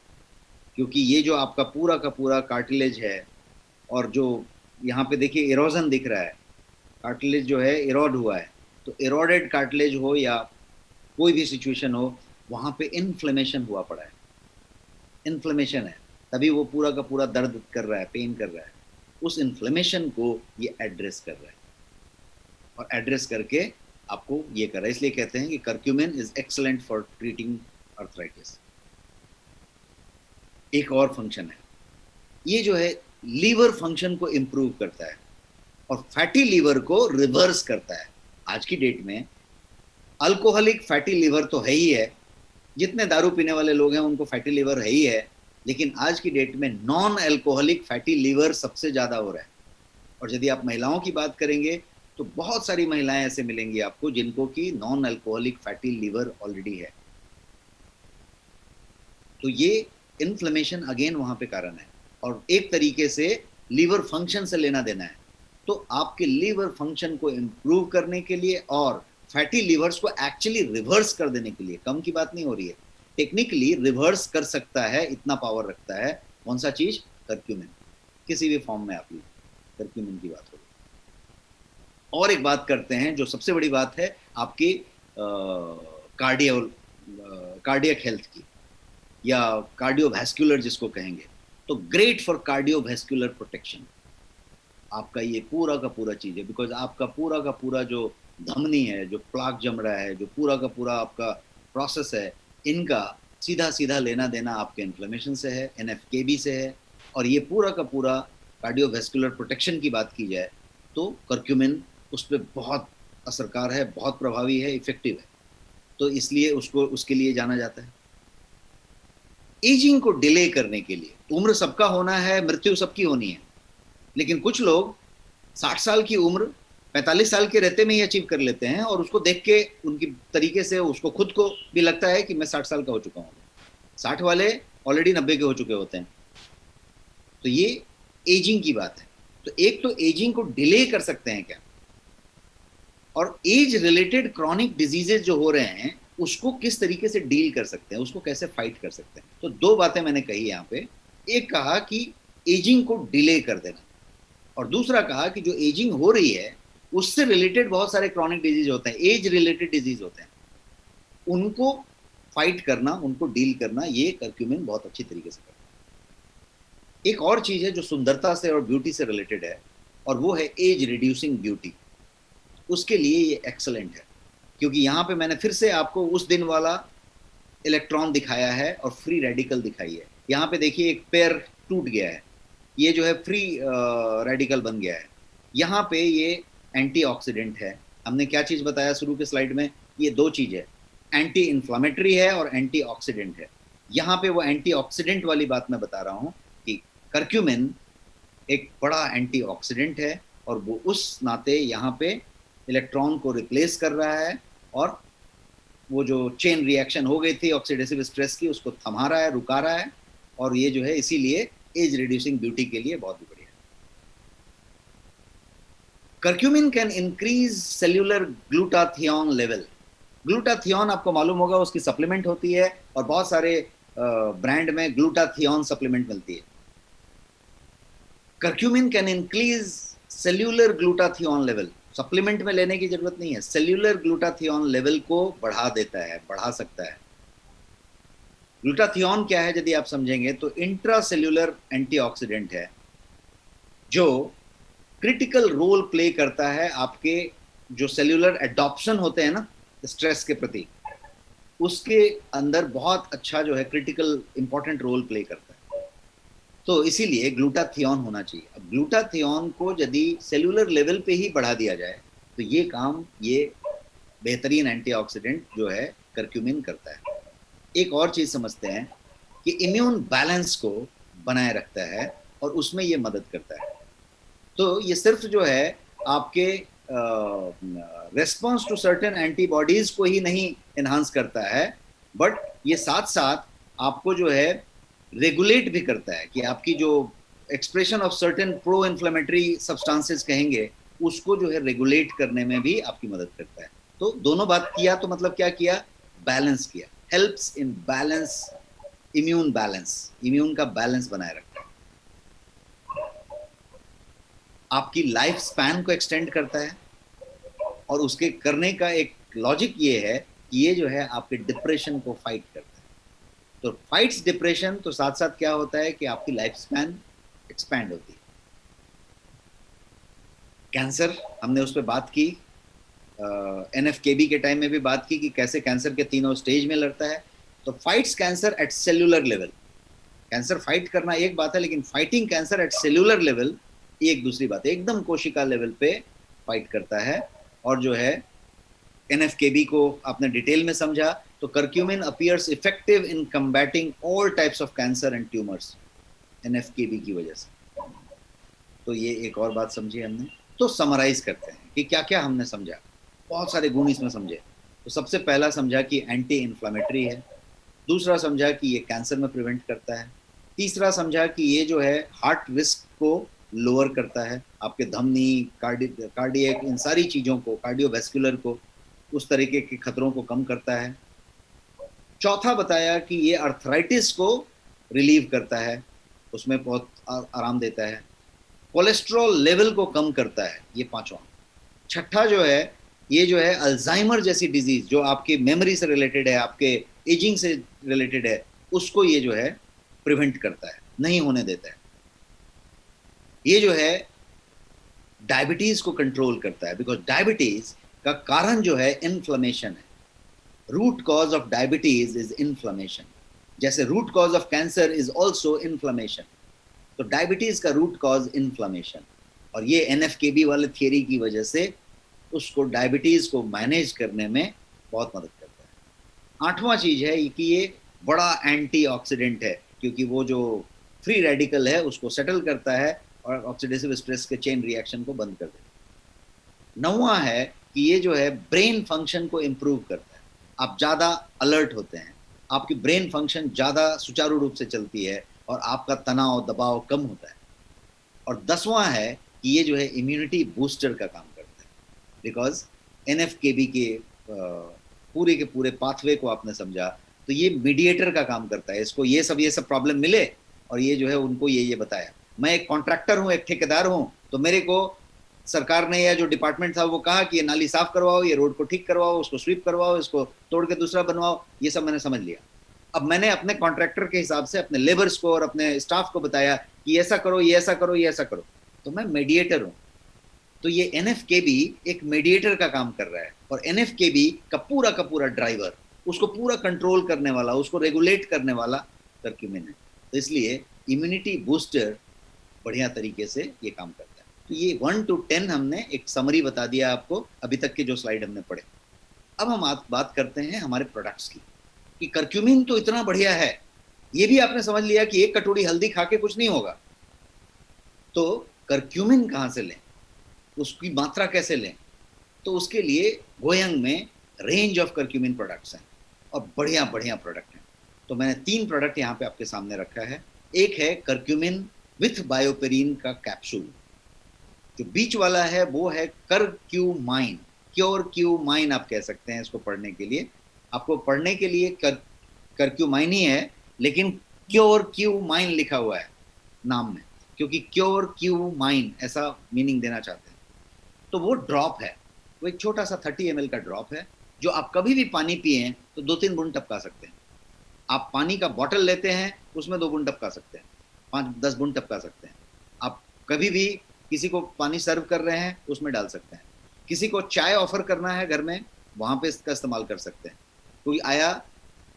क्योंकि ये जो आपका पूरा का पूरा कार्टिलेज है, और जो यहाँ पे देखिए इरोजन दिख रहा है, कार्टिलेज जो है इरोड हुआ है, तो इरोडेड कार्टिलेज हो या कोई भी सिचुएशन हो, वहाँ पे इन्फ्लेमेशन हुआ पड़ा है, इन्फ्लेमेशन है, तभी वो पूरा का पूरा दर्द कर रहा है, पेन कर रहा है। उस इन्फ्लेमेशन को ये एड्रेस कर रहा है, और एड्रेस करके आपको ये कर रहा है। इसलिए कहते हैं कि curcumin is excellent for treating arthritis. एक और फंक्शन है, ये जो है लीवर फंक्शन को इंप्रूव करता है और फैटी लीवर को रिवर्स करता है। आज की डेट में अल्कोहलिक फैटी लीवर तो है ही है, जितने दारू पीने वाले लोग हैं उनको फैटी लीवर है ही है, लेकिन आज की डेट में नॉन अल्कोहलिक फैटी लीवर सबसे ज्यादा हो रहा है। और यदि आप महिलाओं की बात करेंगे तो बहुत सारी महिलाएं ऐसे मिलेंगी आपको जिनको की non alcoholic fatty liver already है। तो ये इन्फ्लेमेशन अगेन वहां पे कारण है, और एक तरीके से लीवर फंक्शन से लेना देना है। तो आपके लीवर फंक्शन को इंप्रूव करने के लिए और फैटी लीवर्स को एक्चुअली रिवर्स कर देने के लिए, कम की बात नहीं हो रही है, टेक्निकली रिवर्स कर सकता है, इतना पावर रखता है। कौन सा चीज? कर्क्यूमिन, किसी भी फॉर्म में आप लीजिए, कर्क्यूमिन की बात हो रही है। और एक बात करते हैं जो सबसे बड़ी बात है आपकी कार्डियक हेल्थ की, या कार्डियोवैस्कुलर जिसको कहेंगे, तो ग्रेट फॉर कार्डियोवैस्कुलर प्रोटेक्शन। आपका ये पूरा का पूरा चीज है, बिकॉज आपका पूरा का पूरा जो धमनी है, जो प्लाक जम रहा है, जो पूरा का पूरा आपका प्रोसेस है, इनका सीधा सीधा लेना देना आपके इन्फ्लेमेशन से है, NF-kB से है। और ये पूरा का पूरा कार्डियोवैस्कुलर प्रोटेक्शन की बात की जाए तो कर्क्यूमिन उस पर बहुत असरकार है, बहुत प्रभावी है, इफेक्टिव है, तो इसलिए उसको उसके लिए जाना जाता है। एजिंग को डिले करने के लिए, उम्र सबका होना है, मृत्यु सबकी होनी है, लेकिन कुछ लोग 60 साल की उम्र 45 साल के रहते में ही अचीव कर लेते हैं, और उसको देख के उनकी तरीके से उसको खुद को भी लगता है कि मैं 60 साल का हो चुका हूँ। 60 वाले ऑलरेडी 90 के हो चुके होते हैं। तो ये एजिंग की बात है। तो एक तो एजिंग को डिले कर सकते हैं क्या, और एज रिलेटेड क्रॉनिक डिजीजेज जो हो रहे हैं उसको किस तरीके से डील कर सकते हैं, उसको कैसे फाइट कर सकते हैं। तो दो बातें मैंने कही यहाँ पे। एक कहा कि एजिंग को डिले कर देना, और दूसरा कहा कि जो एजिंग हो रही है उससे रिलेटेड बहुत सारे क्रॉनिक डिजीज होते हैं, एज रिलेटेड डिजीज होते हैं, उनको फाइट करना, उनको डील करना, ये करक्यूमिन बहुत अच्छी तरीके से करता है। एक और चीज है जो सुंदरता से और ब्यूटी से रिलेटेड है, और वो है एज रिड्यूसिंग ब्यूटी। उसके लिए ये एक्सलेंट है, क्योंकि यहाँ पे मैंने फिर से आपको उस दिन वाला इलेक्ट्रॉन दिखाया है और फ्री रेडिकल दिखाई है। यहाँ पे देखिए एक पेयर टूट गया है, ये जो है फ्री रेडिकल बन गया है। यहाँ पे ये एंटीऑक्सीडेंट है। हमने क्या चीज बताया शुरू के स्लाइड में, ये दो चीज है, एंटी इन्फ्लामेटरी है और एंटीऑक्सीडेंट है। यहाँ पे वो एंटीऑक्सीडेंट वाली बात मैं बता रहा हूँ कि करक्यूमिन एक बड़ा एंटीऑक्सीडेंट है, और वो उस नाते यहाँ पे इलेक्ट्रॉन को रिप्लेस कर रहा है, और वो जो चेन रिएक्शन हो गई थी ऑक्सीडेटिव स्ट्रेस की, उसको थमा रहा है, रुका रहा है, और ये जो है इसीलिए एज रिड्यूसिंग ब्यूटी के लिए बहुत ही बढ़िया है। Curcumin can increase cellular glutathione level. Glutathione आपको मालूम होगा, उसकी सप्लीमेंट होती है, और बहुत सारे ब्रांड में ग्लूटाथियोन सप्लीमेंट मिलती है। Curcumin can increase cellular glutathione level. Supplement में लेने की जरूरत नहीं है, सेल्यूलर ग्लूटाथियोन लेवल को बढ़ा देता है, बढ़ा सकता है। ग्लूटाथियोन क्या है यदि आप समझेंगे तो इंट्रासेल्यूलर एंटीऑक्सीडेंट है, जो क्रिटिकल रोल प्ले करता है आपके जो सेल्यूलर एडॉप्शन होते हैं ना स्ट्रेस के प्रति, उसके अंदर बहुत अच्छा जो है क्रिटिकल इंपॉर्टेंट रोल प्ले करता है। तो इसीलिए ग्लूटाथियोन होना चाहिए। अब ग्लूटाथियोन को यदि सेल्यूलर लेवल पे ही बढ़ा दिया जाए तो ये काम, ये बेहतरीन एंटीऑक्सीडेंट जो है करक्यूमिन करता है। एक और चीज समझते हैं कि इम्यून बैलेंस को बनाए रखता है और उसमें ये मदद करता है। तो ये सिर्फ जो है आपके रेस्पॉन्स टू सर्टेन एंटीबॉडीज को ही नहीं एनहांस करता है, बट ये साथ साथ आपको जो है रेगुलेट भी करता है, कि आपकी जो expression of certain pro inflammatory substances कहेंगे, उसको जो है रेगुलेट करने में भी आपकी मदद करता है। तो दोनों बात किया, तो मतलब क्या किया, बैलेंस किया, helps in balance, immune balance, immune का बैलेंस बनाए रखता है। आपकी लाइफ स्पैन को एक्सटेंड करता है, और उसके करने का एक लॉजिक ये है कि ये जो है आपके डिप्रेशन को फाइट करता है। तो फाइट्स डिप्रेशन, तो साथ साथ क्या होता है कि आपकी लाइफ स्पैन एक्सपैंड होती है। कैंसर, हमने उस पर बात की, NFKB के टाइम में भी बात की कि कैसे कैंसर के तीनों स्टेज में लड़ता है। तो fights cancer at cellular level. Cancer fight करना एक बात है, लेकिन fighting cancer at cellular level ये एक दूसरी बात है। एकदम कोशिका लेवल पे फाइट करता है। और जो है NFKB को आपने डिटेल में समझा, तो curcumin appears effective in combating all types of cancer and tumours NFKB की वजह से। तो ये एक और बात समझी हमने। तो समराइज करते हैं कि क्या क्या हमने समझा। बहुत सारे गुण इसमें समझे। तो सबसे पहला समझा कि एंटी इन्फ्लामेटरी है, दूसरा समझा कि ये कैंसर में प्रिवेंट करता है, तीसरा समझा कि ये जो है हार्ट रिस्क को लोअर करता है, आपके धमनी, कार्डियक, इन सारी चीज़ों को, कार्डियोवैस्कुलर को, उस तरीके के खतरों को कम करता है। चौथा बताया कि ये अर्थराइटिस को रिलीव करता है, उसमें बहुत आराम देता है। कोलेस्ट्रॉल लेवल को कम करता है, ये पांचवा। छठा जो है, ये जो है अल्जाइमर जैसी डिजीज जो आपकी मेमोरी से रिलेटेड है, आपके एजिंग से रिलेटेड है, उसको ये जो है प्रिवेंट करता है, नहीं होने देता है। ये जो है डायबिटीज को कंट्रोल करता है, बिकॉज डायबिटीज का कारण जो है इन्फ्लेमेशन है। Root cause of diabetes is inflammation, जैसे root cause of cancer is also inflammation. तो डायबिटीज का रूट कॉज इन्फ्लेमेशन, और ये NFKB वाले थियरी की वजह से उसको, डायबिटीज को मैनेज करने में बहुत मदद करता है। आठवां चीज है कि ये बड़ा एंटीऑक्सीडेंट है, क्योंकि वो जो फ्री रेडिकल है उसको सेटल करता है और ऑक्सीडेटिव स्ट्रेस के चेन रिएक्शन को बंद कर देता है। नौवां है कि ये जो है ब्रेन फंक्शन को इम्प्रूव करता है। आप ज़्यादा अलर्ट होते हैं, आपकी ब्रेन फंक्शन ज़्यादा सुचारू रूप से चलती है, और आपका तनाव, दबाव कम होता है। और 10वां है कि ये जो है इम्यूनिटी बूस्टर का काम करता है, बिकॉज NFKB के पूरे के पूरे पाथवे को आपने समझा, तो ये मीडिएटर का काम करता है। इसको ये सब प्रॉब्लम मिले और ये जो है उनको ये बताया। मैं एक कॉन्ट्रैक्टर हूँ, एक ठेकेदार हूँ, तो मेरे को सरकार ने या जो डिपार्टमेंट था वो कहा कि ये नाली साफ करवाओ, ये रोड को ठीक करवाओ, उसको स्वीप करवाओ, इसको तोड़ के दूसरा बनवाओ, ये सब मैंने समझ लिया। अब मैंने अपने कॉन्ट्रैक्टर के हिसाब से अपने लेबर्स को और अपने स्टाफ को बताया कि ऐसा करो, ये ऐसा करो, ये ऐसा करो। तो मैं मीडिएटर हूँ। तो ये एनएफकेबी एक मीडिएटर का काम कर रहा है, और एनएफकेबी का पूरा ड्राइवर, उसको पूरा कंट्रोल करने वाला, उसको रेगुलेट करने वाला कर्क्यूमिन है। तो इसलिए इम्यूनिटी बूस्टर बढ़िया तरीके से ये काम करता है। तो ये 1 to 10 हमने एक समरी बता दिया आपको, अभी तक के जो स्लाइड हमने पढ़े। अब हम बात करते हैं हमारे प्रोडक्ट्स की, कि कर्क्यूमिन तो इतना बढ़िया है, ये भी आपने समझ लिया कि एक कटोरी हल्दी खा के कुछ नहीं होगा। तो कर्क्यूमिन कहाँ से लें, उसकी मात्रा कैसे लें? तो उसके लिए गोयंग में रेंज ऑफ कर्क्यूमिन प्रोडक्ट्स हैं, और बढ़िया प्रोडक्ट हैं। तो मैंने 3 प्रोडक्ट यहाँ पे आपके सामने रखा है। एक है कर्क्यूमिन विथ बायोपेरिन का कैप्सूल। जो बीच वाला है वो है कर्क्यूमाइन, क्योरक्यूमाइन आप कह सकते हैं इसको पढ़ने के लिए। आपको पढ़ने के लिए कर्क्यूमाइन ही है, लेकिन क्योरक्यूमाइन लिखा हुआ है नाम में, क्योंकि क्योरक्यूमाइन ऐसा मीनिंग देना चाहते हैं। तो वो ड्रॉप है, वो एक छोटा सा 30 ml का ड्रॉप है, जो आप कभी भी पानी पिए तो 2-3 बूंद टपका सकते हैं। आप पानी का बॉटल लेते हैं, उसमें 2 बूंद टपका सकते हैं, 5-10 बूंद टपका सकते हैं। आप कभी भी किसी को पानी सर्व कर रहे हैं, उसमें डाल सकते हैं। किसी को चाय ऑफर करना है घर में, वहां पे इसका इस्तेमाल कर सकते हैं। कोई आया,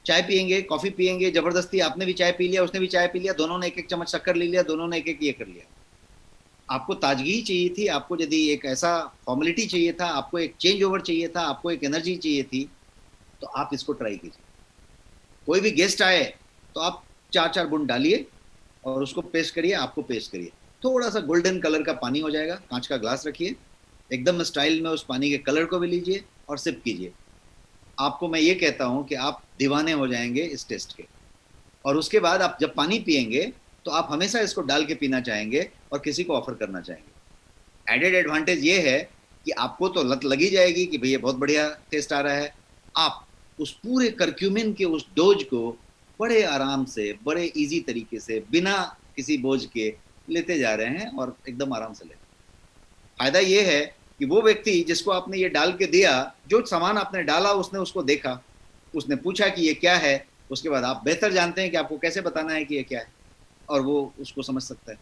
चाय पियेंगे, कॉफी पियेंगे, जबरदस्ती आपने भी चाय पी लिया, उसने भी चाय पी लिया, दोनों ने 1-1 चम्मच शक्कर ले लिया, दोनों ने 1-1 ये कर लिया। आपको ताजगी चाहिए थी, आपको यदि एक ऐसा फॉर्मेलिटी चाहिए था, आपको एक चेंज ओवर चाहिए था, आपको एक एनर्जी चाहिए थी, तो आप इसको ट्राई कीजिए। कोई भी गेस्ट आए तो आप 4-4 बूंद डालिए और उसको पेस्ट करिए, आपको पेस्ट करिए। थोड़ा सा गोल्डन कलर का पानी हो जाएगा, कांच का ग्लास रखिए, एकदम स्टाइल में उस पानी के कलर को भी लीजिए और सिप कीजिए। आपको मैं ये कहता हूं कि आप दीवाने हो जाएंगे इस टेस्ट के। और उसके बाद आप जब पानी पियेंगे तो आप हमेशा इसको डाल के पीना चाहेंगे और किसी को ऑफर करना चाहेंगे। एडेड एडवांटेज ये है कि आपको तो लत लगी जाएगी कि भैया बहुत बढ़िया टेस्ट आ रहा है। आप उस पूरे कर्क्यूमिन के उस डोज को बड़े आराम से, बड़े इजी तरीके से, बिना किसी बोझ के लेते जा रहे हैं और एकदम आराम से लेते हैं। फायदा ये है कि वो व्यक्ति जिसको आपने ये डाल के दिया, जो सामान आपने डाला उसने उसको देखा, उसने पूछा कि ये क्या है, उसके बाद आप बेहतर जानते हैं कि आपको कैसे बताना है कि ये क्या है, और वो उसको समझ सकता है।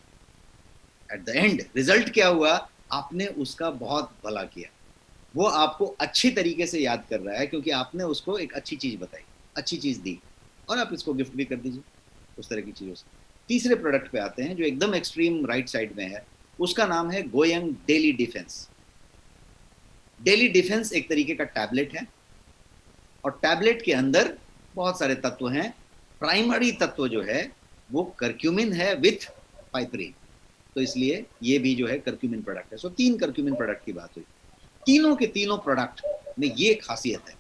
एट द एंड रिजल्ट क्या हुआ, आपने उसका बहुत भला किया। वो आपको अच्छी तरीके से याद कर रहा है क्योंकि आपने उसको एक अच्छी चीज बताई, अच्छी चीज दी, और आप इसको गिफ्ट भी कर दीजिए उस तरह की चीजों से। तीसरे प्रोडक्ट पे आते हैं जो एकदम एक्सट्रीम राइट साइड में है, उसका नाम है going daily defence. Daily defence एक तरीके का टैबलेट है, और टैबलेट के अंदर बहुत सारे तत्व हैं। प्राइमरी तत्व जो है वो कर्क्यूमिन है विथ पाइपरीन, तो इसलिए ये भी जो है कर्क्यूमिन प्रोडक्ट है। सो 3 कर्क्यूमिन प्रोडक्ट की बात हुई। तीनों के तीनों प्रोडक्ट में ये खासियत है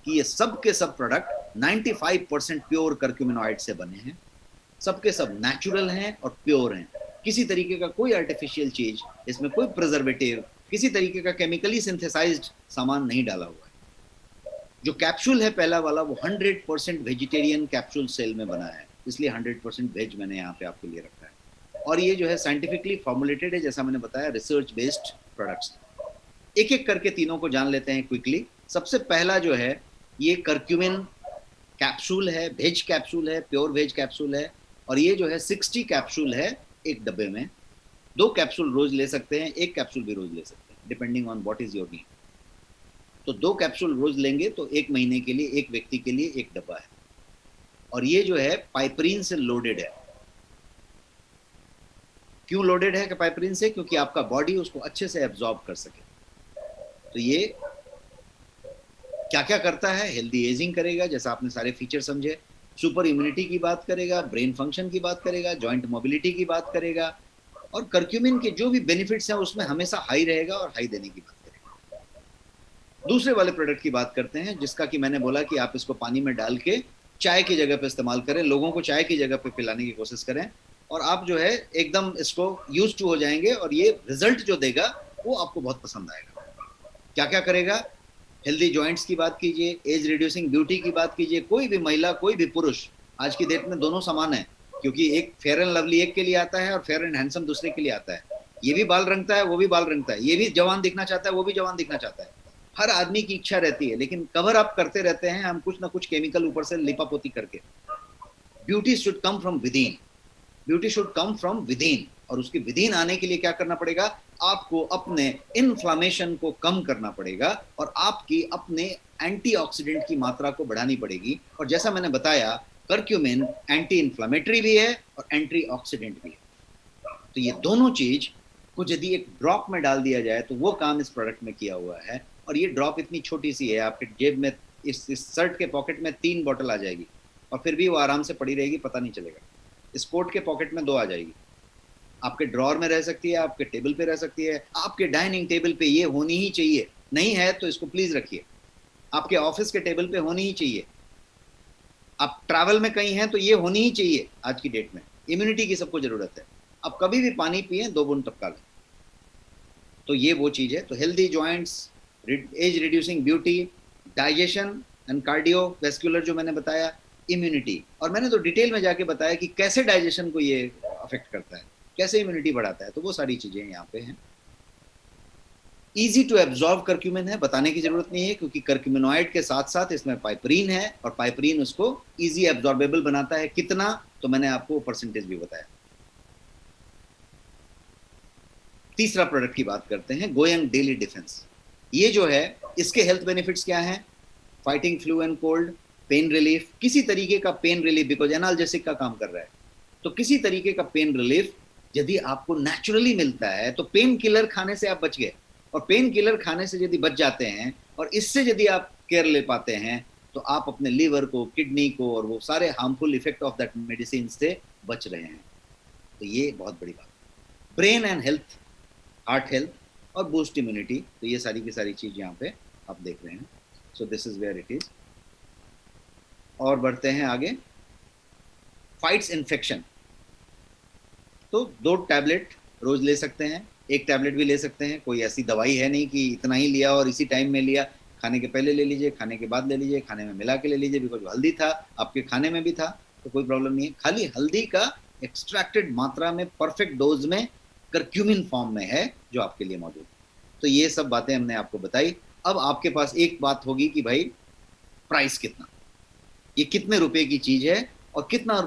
कि ये सब के सब प्रोडक्ट 95% प्योर कर्क्यूमिनॉइड से बने हैं, सबके सब नेचुरल हैं और प्योर हैं। किसी तरीके का कोई आर्टिफिशियल चीज, इसमें कोई प्रिजर्वेटिव, किसी तरीके का केमिकली सिंथेसाइज्ड सामान नहीं डाला हुआ है। जो कैप्सूल है पहला वाला, वो 100% वेजिटेरियन कैप्सूल सेल में बना है, इसलिए 100% वेज मैंने यहाँ पे आपके लिए रखा है। और ये जो है साइंटिफिकली फॉर्मुलेटेड है, जैसा मैंने बताया, रिसर्च बेस्ड प्रोडक्ट्स। एक एक करके तीनों को जान लेते हैं क्विकली। सबसे पहला जो है ये कर्क्यूमिन कैप्सूल है, वेज कैप्सूल है, प्योर वेज कैप्सूल है, और ये जो है 60 कैप्सूल है एक डब्बे में। 2 कैप्सूल रोज ले सकते हैं, 1 कैप्सूल भी रोज ले सकते हैं, depending on what is your need. तो 2 कैप्सूल रोज लेंगे तो 1 महीने के लिए, एक व्यक्ति के लिए 1 डब्बा है। और ये जो है पाइपरीन से लोडेड है। क्यों लोडेड है पाइपरीन से? क्योंकि आपका बॉडी उसको अच्छे से एब्जॉर्ब कर सके। तो ये क्या क्या करता है? हेल्दी एजिंग करेगा, जैसा आपने सारे फीचर समझे, सुपर इम्यूनिटी की बात करेगा, ब्रेन फंक्शन की बात करेगा, जॉइंट मोबिलिटी की बात करेगा, और कर्क्यूमिन के जो भी बेनिफिट्स हैं उसमें हमेशा हाई रहेगा और हाई देने की बात करेगा। दूसरे वाले प्रोडक्ट की बात करते हैं, जिसका कि मैंने बोला कि आप इसको पानी में डाल के चाय की जगह पे इस्तेमाल करें, लोगों को चाय की जगह पे पिलाने की कोशिश करें, और आप जो है एकदम इसको यूज टू हो जाएंगे, और ये रिजल्ट जो देगा वो आपको बहुत पसंद आएगा। क्या क्या करेगा? हेल्दी जॉइंट्स की बात कीजिए, एज रिड्यूसिंग ब्यूटी की बात कीजिए, कोई भी महिला कोई भी पुरुष आज की डेट में दोनों समान है, क्योंकि एक फेयर एंड लवली एक के लिए आता है और फेयर एंड हैंडसम दूसरे के लिए आता है। ये भी बाल रंगता है, वो भी बाल रंगता है, ये भी जवान दिखना चाहता है, वो भी जवान दिखना चाहता है। हर आदमी की इच्छा रहती है, लेकिन कवर अप करते रहते हैं हम कुछ ना कुछ केमिकल ऊपर से लिपापोती करके। Beauty should come from with in, beauty should come from with in. और उसके विद इन आने के लिए क्या करना पड़ेगा? आपको अपने इन्फ्लामेशन को कम करना पड़ेगा और आपकी अपने एंटीऑक्सीडेंट की मात्रा को बढ़ानी पड़ेगी। और जैसा मैंने बताया, करक्यूमिन एंटी इन्फ्लामेटरी भी है और एंटीऑक्सीडेंट भी है। तो ये दोनों चीज को यदि एक ड्रॉप में डाल दिया जाए तो वो काम इस प्रोडक्ट में किया हुआ है। और ये ड्रॉप इतनी छोटी सी है, आपके जेब में इस शर्ट के पॉकेट में 3 बॉटल आ जाएगी और फिर भी वो आराम से पड़ी रहेगी, पता नहीं चलेगा। इस कोट के पॉकेट में 2 आ जाएगी, आपके ड्रॉर में रह सकती है, आपके टेबल पे रह सकती है, आपके डाइनिंग टेबल पे ये होनी ही चाहिए। नहीं है तो इसको प्लीज रखिए, आपके ऑफिस के टेबल पे होनी ही चाहिए। आप ट्रैवल में कहीं हैं तो ये होनी ही चाहिए। आज की डेट में इम्यूनिटी की सबको जरूरत है। आप कभी भी पानी पिए 2 बूंद टपका लें, तो ये वो चीज है। तो healthy joints, age reducing beauty, digestion and cardio vascular जो मैंने बताया, इम्यूनिटी। और मैंने तो डिटेल में जाके बताया कि कैसे डाइजेशन को ये अफेक्ट करता है, कैसे इम्यूनिटी बढ़ाता है। तो वो सारी चीजें यहाँ पे हैं। इजी टू एब्जॉर्ब करक्यूमिन है, बताने की जरूरत नहीं है, क्योंकि करक्यूमिनॉइड के साथ साथ इसमें पाइपरीन है और पाइपरीन उसको इजी एब्जॉर्बेबल बनाता है। कितना? तो मैंने आपको परसेंटेज भी बताया। तीसरा प्रोडक्ट की बात करते हैं, गोयंग डेली डिफेंस। ये जो है, इसके हेल्थ बेनिफिट्स क्या हैं? Fighting flu and cold, pain relief, किसी तरीके का पेन रिलीफ, बिकॉज एनाल्जेसिक का काम कर रहा है। तो किसी तरीके का पेन रिलीफ यदि आपको नेचुरली मिलता है तो पेन किलर खाने से आप बच गए। और पेन किलर खाने से यदि बच जाते हैं और इससे यदि आप केयर ले पाते हैं तो आप अपने लीवर को, किडनी को और वो सारे harmful effect of that medicine से बच रहे हैं। तो ये बहुत बड़ी बात है। Brain and health, heart health और बूस्ट इम्यूनिटी, तो ये सारी की सारी चीज यहाँ पे आप देख रहे हैं। So this is where it is. और बढ़ते हैं आगे। फाइट्स इन्फेक्शन, तो 2 टैबलेट रोज ले सकते हैं, 1 टैबलेट भी ले सकते हैं। कोई ऐसी दवाई है नहीं कि इतना ही लिया और इसी टाइम में लिया। खाने के पहले ले लीजिए, खाने के बाद ले लीजिए, खाने में मिला के ले लीजिए, बिकॉज हल्दी था आपके खाने में भी था तो कोई प्रॉब्लम नहीं है। खाली हल्दी का एक्सट्रैक्टेड मात्रा में परफेक्ट डोज में करक्यूमिन फॉर्म में है जो आपके लिए मौजूद है। तो ये सब बातें हमने आपको बताई। अब आपके पास एक बात होगी कि भाई प्राइस कितना, ये कितने रुपए की चीज है और कितना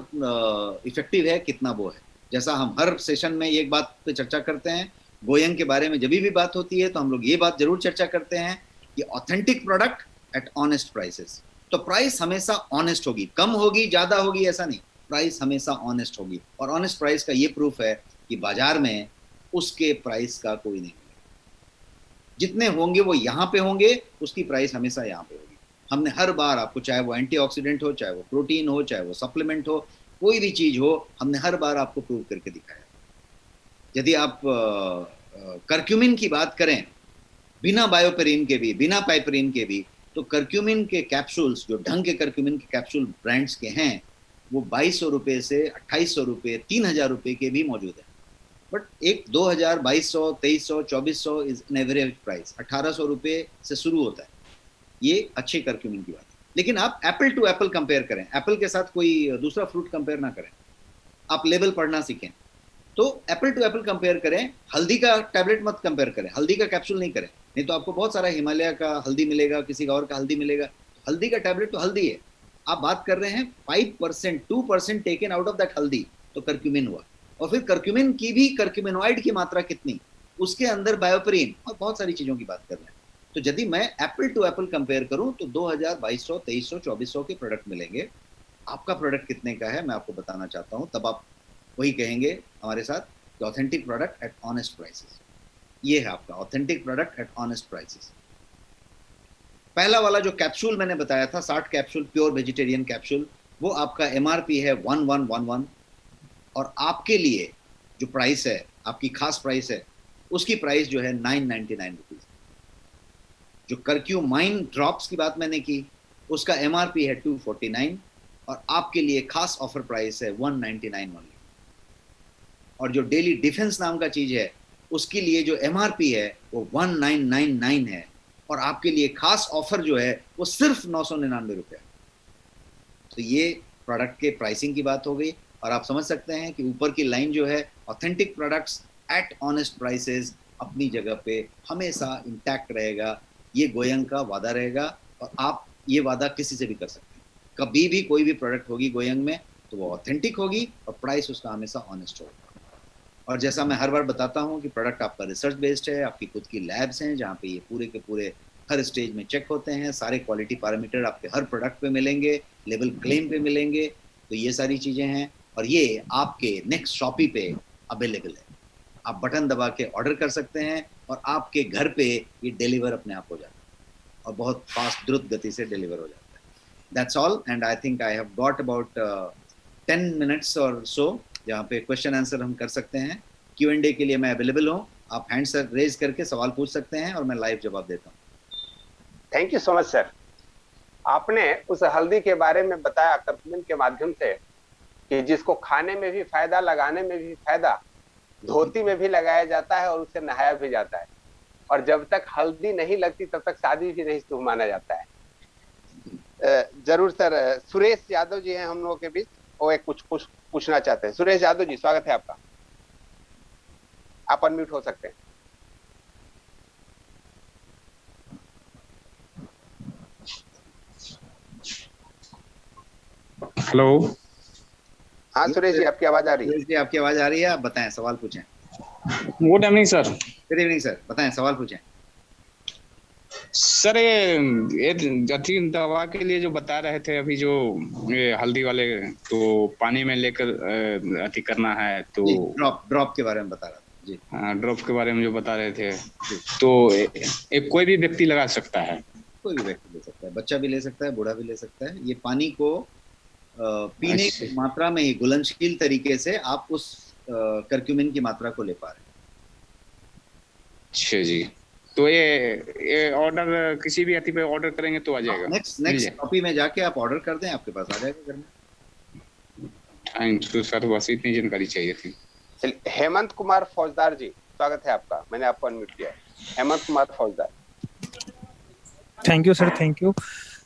इफेक्टिव है, कितना वो है। जैसा हम हर सेशन में एक बात पे चर्चा करते हैं, गोयंग के बारे में जब भी बात होती है तो हम लोग ये बात जरूर चर्चा करते हैं कि authentic product at honest prices. तो प्राइस हमेशा ऑनेस्ट होगी, कम होगी, ज्यादा होगी ऐसा नहीं, प्राइस हमेशा ऑनेस्ट होगी। और ऑनेस्ट प्राइस का ये प्रूफ है कि बाजार में उसके प्राइस का कोई नहीं होगा। जितने होंगे वो यहाँ पे होंगे, उसकी प्राइस हमेशा यहाँ पे होगी। हमने हर बार आपको, चाहे वो एंटीऑक्सीडेंट हो, चाहे वो प्रोटीन हो, चाहे वो सप्लीमेंट हो, कोई भी चीज हो, हमने हर बार आपको प्रूव करके दिखाया। यदि आप करक्यूमिन की बात करें, बिना बायोपेरिन के भी, बिना पाइपरीन के भी, तो करक्यूमिन के कैप्सूल्स, जो ढंग के करक्यूमिन के कैप्सूल ब्रांड्स के हैं, वो 2200 रुपए से 2800 रुपए, 3000 रुपए के भी मौजूद है। बट एक 2000, 2200, 2300, 2400 इज एन एवरेज प्राइस। 1800 रुपए से शुरू होता है। ये अच्छे करक्यूमिन की बात है। लेकिन आप एप्पल टू एप्पल कंपेयर करें, एप्पल के साथ कोई दूसरा फ्रूट कंपेयर ना करें। आप लेबल पढ़ना सीखें। तो एप्पल टू एप्पल कंपेयर करें, हल्दी का टैबलेट मत कंपेयर करें, हल्दी का कैप्सूल नहीं करें। नहीं तो आपको बहुत सारा हिमालय का हल्दी मिलेगा, किसी का और का हल्दी मिलेगा। हल्दी का टैबलेट तो हल्दी है। आप बात कर रहे हैं 5%, 2% टेकन आउट ऑफ दैट हल्दी, तो करक्यूमिन हुआ। और फिर करक्यूमिन की भी, करक्यूमिनॉइड की मात्रा कितनी, उसके अंदर बायोपेरिन और बहुत सारी चीजों की बात कर रहे हैं। तो यदि मैं एप्पल टू एप्पल कंपेयर करूं तो 2000, 2200, 2300, 2400 के प्रोडक्ट मिलेंगे। आपका प्रोडक्ट कितने का है मैं आपको बताना चाहता हूं, तब आप वही कहेंगे हमारे साथ, authentic product at honest prices. ये है आपका authentic product at honest prices. पहला वाला जो कैप्सूल मैंने बताया था, 60 कैप्सूल प्योर वेजिटेरियन कैप्सूल, वो आपका एमआरपी है 1111 और आपके लिए जो प्राइस है, आपकी खास प्राइस है, उसकी प्राइस जो है 999 रुपीज। जो करक्यूमाइन ड्रॉप्स की बात मैंने की, उसका एमआरपी है 249 और आपके लिए खास ऑफर प्राइस है 199 ओनली। और जो डेली डिफेंस नाम का चीज है, उसके लिए जो एमआरपी है वो 1999 है और आपके लिए खास ऑफर जो है वो सिर्फ 999 रुपये। तो ये प्रोडक्ट के प्राइसिंग की बात हो गई, और आप समझ सकते हैं कि ऊपर की लाइन जो है authentic products at honest prices अपनी जगह पे हमेशा इंटैक्ट रहेगा, ये गोयंग का वादा रहेगा, और आप ये वादा किसी से भी कर सकते हैं। कभी भी कोई भी प्रोडक्ट होगी गोयंग में तो वो ऑथेंटिक होगी और प्राइस उसका हमेशा ऑनेस्ट होगा। और जैसा मैं हर बार बताता हूँ कि प्रोडक्ट आपका रिसर्च बेस्ड है, आपकी खुद की लैब्स हैं जहाँ पे ये पूरे के पूरे हर स्टेज में चेक होते हैं, सारे क्वालिटी पैरामीटर आपके हर प्रोडक्ट पे मिलेंगे, लेवल क्लेम पे मिलेंगे। तो ये सारी चीज़ें हैं, और ये आपके नेक्स्ट शॉपी पे अवेलेबल है। आप बटन दबा के ऑर्डर कर सकते हैं और आपके घर पे ये डिलीवर अपने आप हो जाता है, और बहुत फास्ट द्रुत गति से डिलीवर हो जाता है। That's all, and I think I have got about 10 minutes और सो जहाँ पे क्वेश्चन आंसर हम कर सकते हैं। Q&A के लिए मैं अवेलेबल हूँ, आप हैंड सर रेज करके सवाल पूछ सकते हैं और मैं लाइव जवाब देता हूँ। Thank you so much sir. आपने उस हल्दी के बारे में बताया कर्क्यूमिन के माध्यम से कि जिसको खाने में भी फायदा, लगाने में भी फायदा, धोती में भी लगाया जाता है और उससे नहाया भी जाता है, और जब तक हल्दी नहीं लगती तब तक शादी भी नहीं शुभ माना जाता है। जरूर सर। सुरेश यादव जी हैं हम लोगों के बीच, वो एक कुछ पूछना चाहते हैं। सुरेश यादव जी, स्वागत है आपका, आप अनम्यूट हो सकते हैं। हेलो। हाँ सुरेश जी, आपकी आवाज आ रही है। सुरेश जी, आपकी आवाज आ रही है, आप बताएं, सवाल पूछें। Good evening sir. Good evening sir, बताएं, सवाल पूछें। सर ये अति दवा के लिए जो बता रहे थे अभी, जो ये हल्दी वाले, तो पानी में लेकर अति करना है, तो ड्रॉप के बारे में बता रहा था जी। हाँ, ड्रॉप के बारे में जो बता रहे थे, तो एक कोई भी व्यक्ति लगा सकता है? कोई भी व्यक्ति ले सकता है, बच्चा भी ले सकता है, बूढ़ा भी ले सकता है। ये पानी को पीने की मात्रा में ही घुलनशील तरीके से आप उस कर्क्यूमिन की मात्रा को ले पा रहे हैं। अच्छा जी, तो ये ऑर्डर किसी भी अति पे ऑर्डर करेंगे तो आ जाएगा? नेक्स्ट कॉपी में जाके आप ऑर्डर कर दें, आपके पास आ जाएगा घर में। थैंक यू सर, बस इतनी जानकारी चाहिए थी। हेमंत कुमार फौजदार जी, स्वागत है आपका, मैंने आपको अनम्यूट किया है। हेमंत कुमार फौजदार। Thank you sir, thank you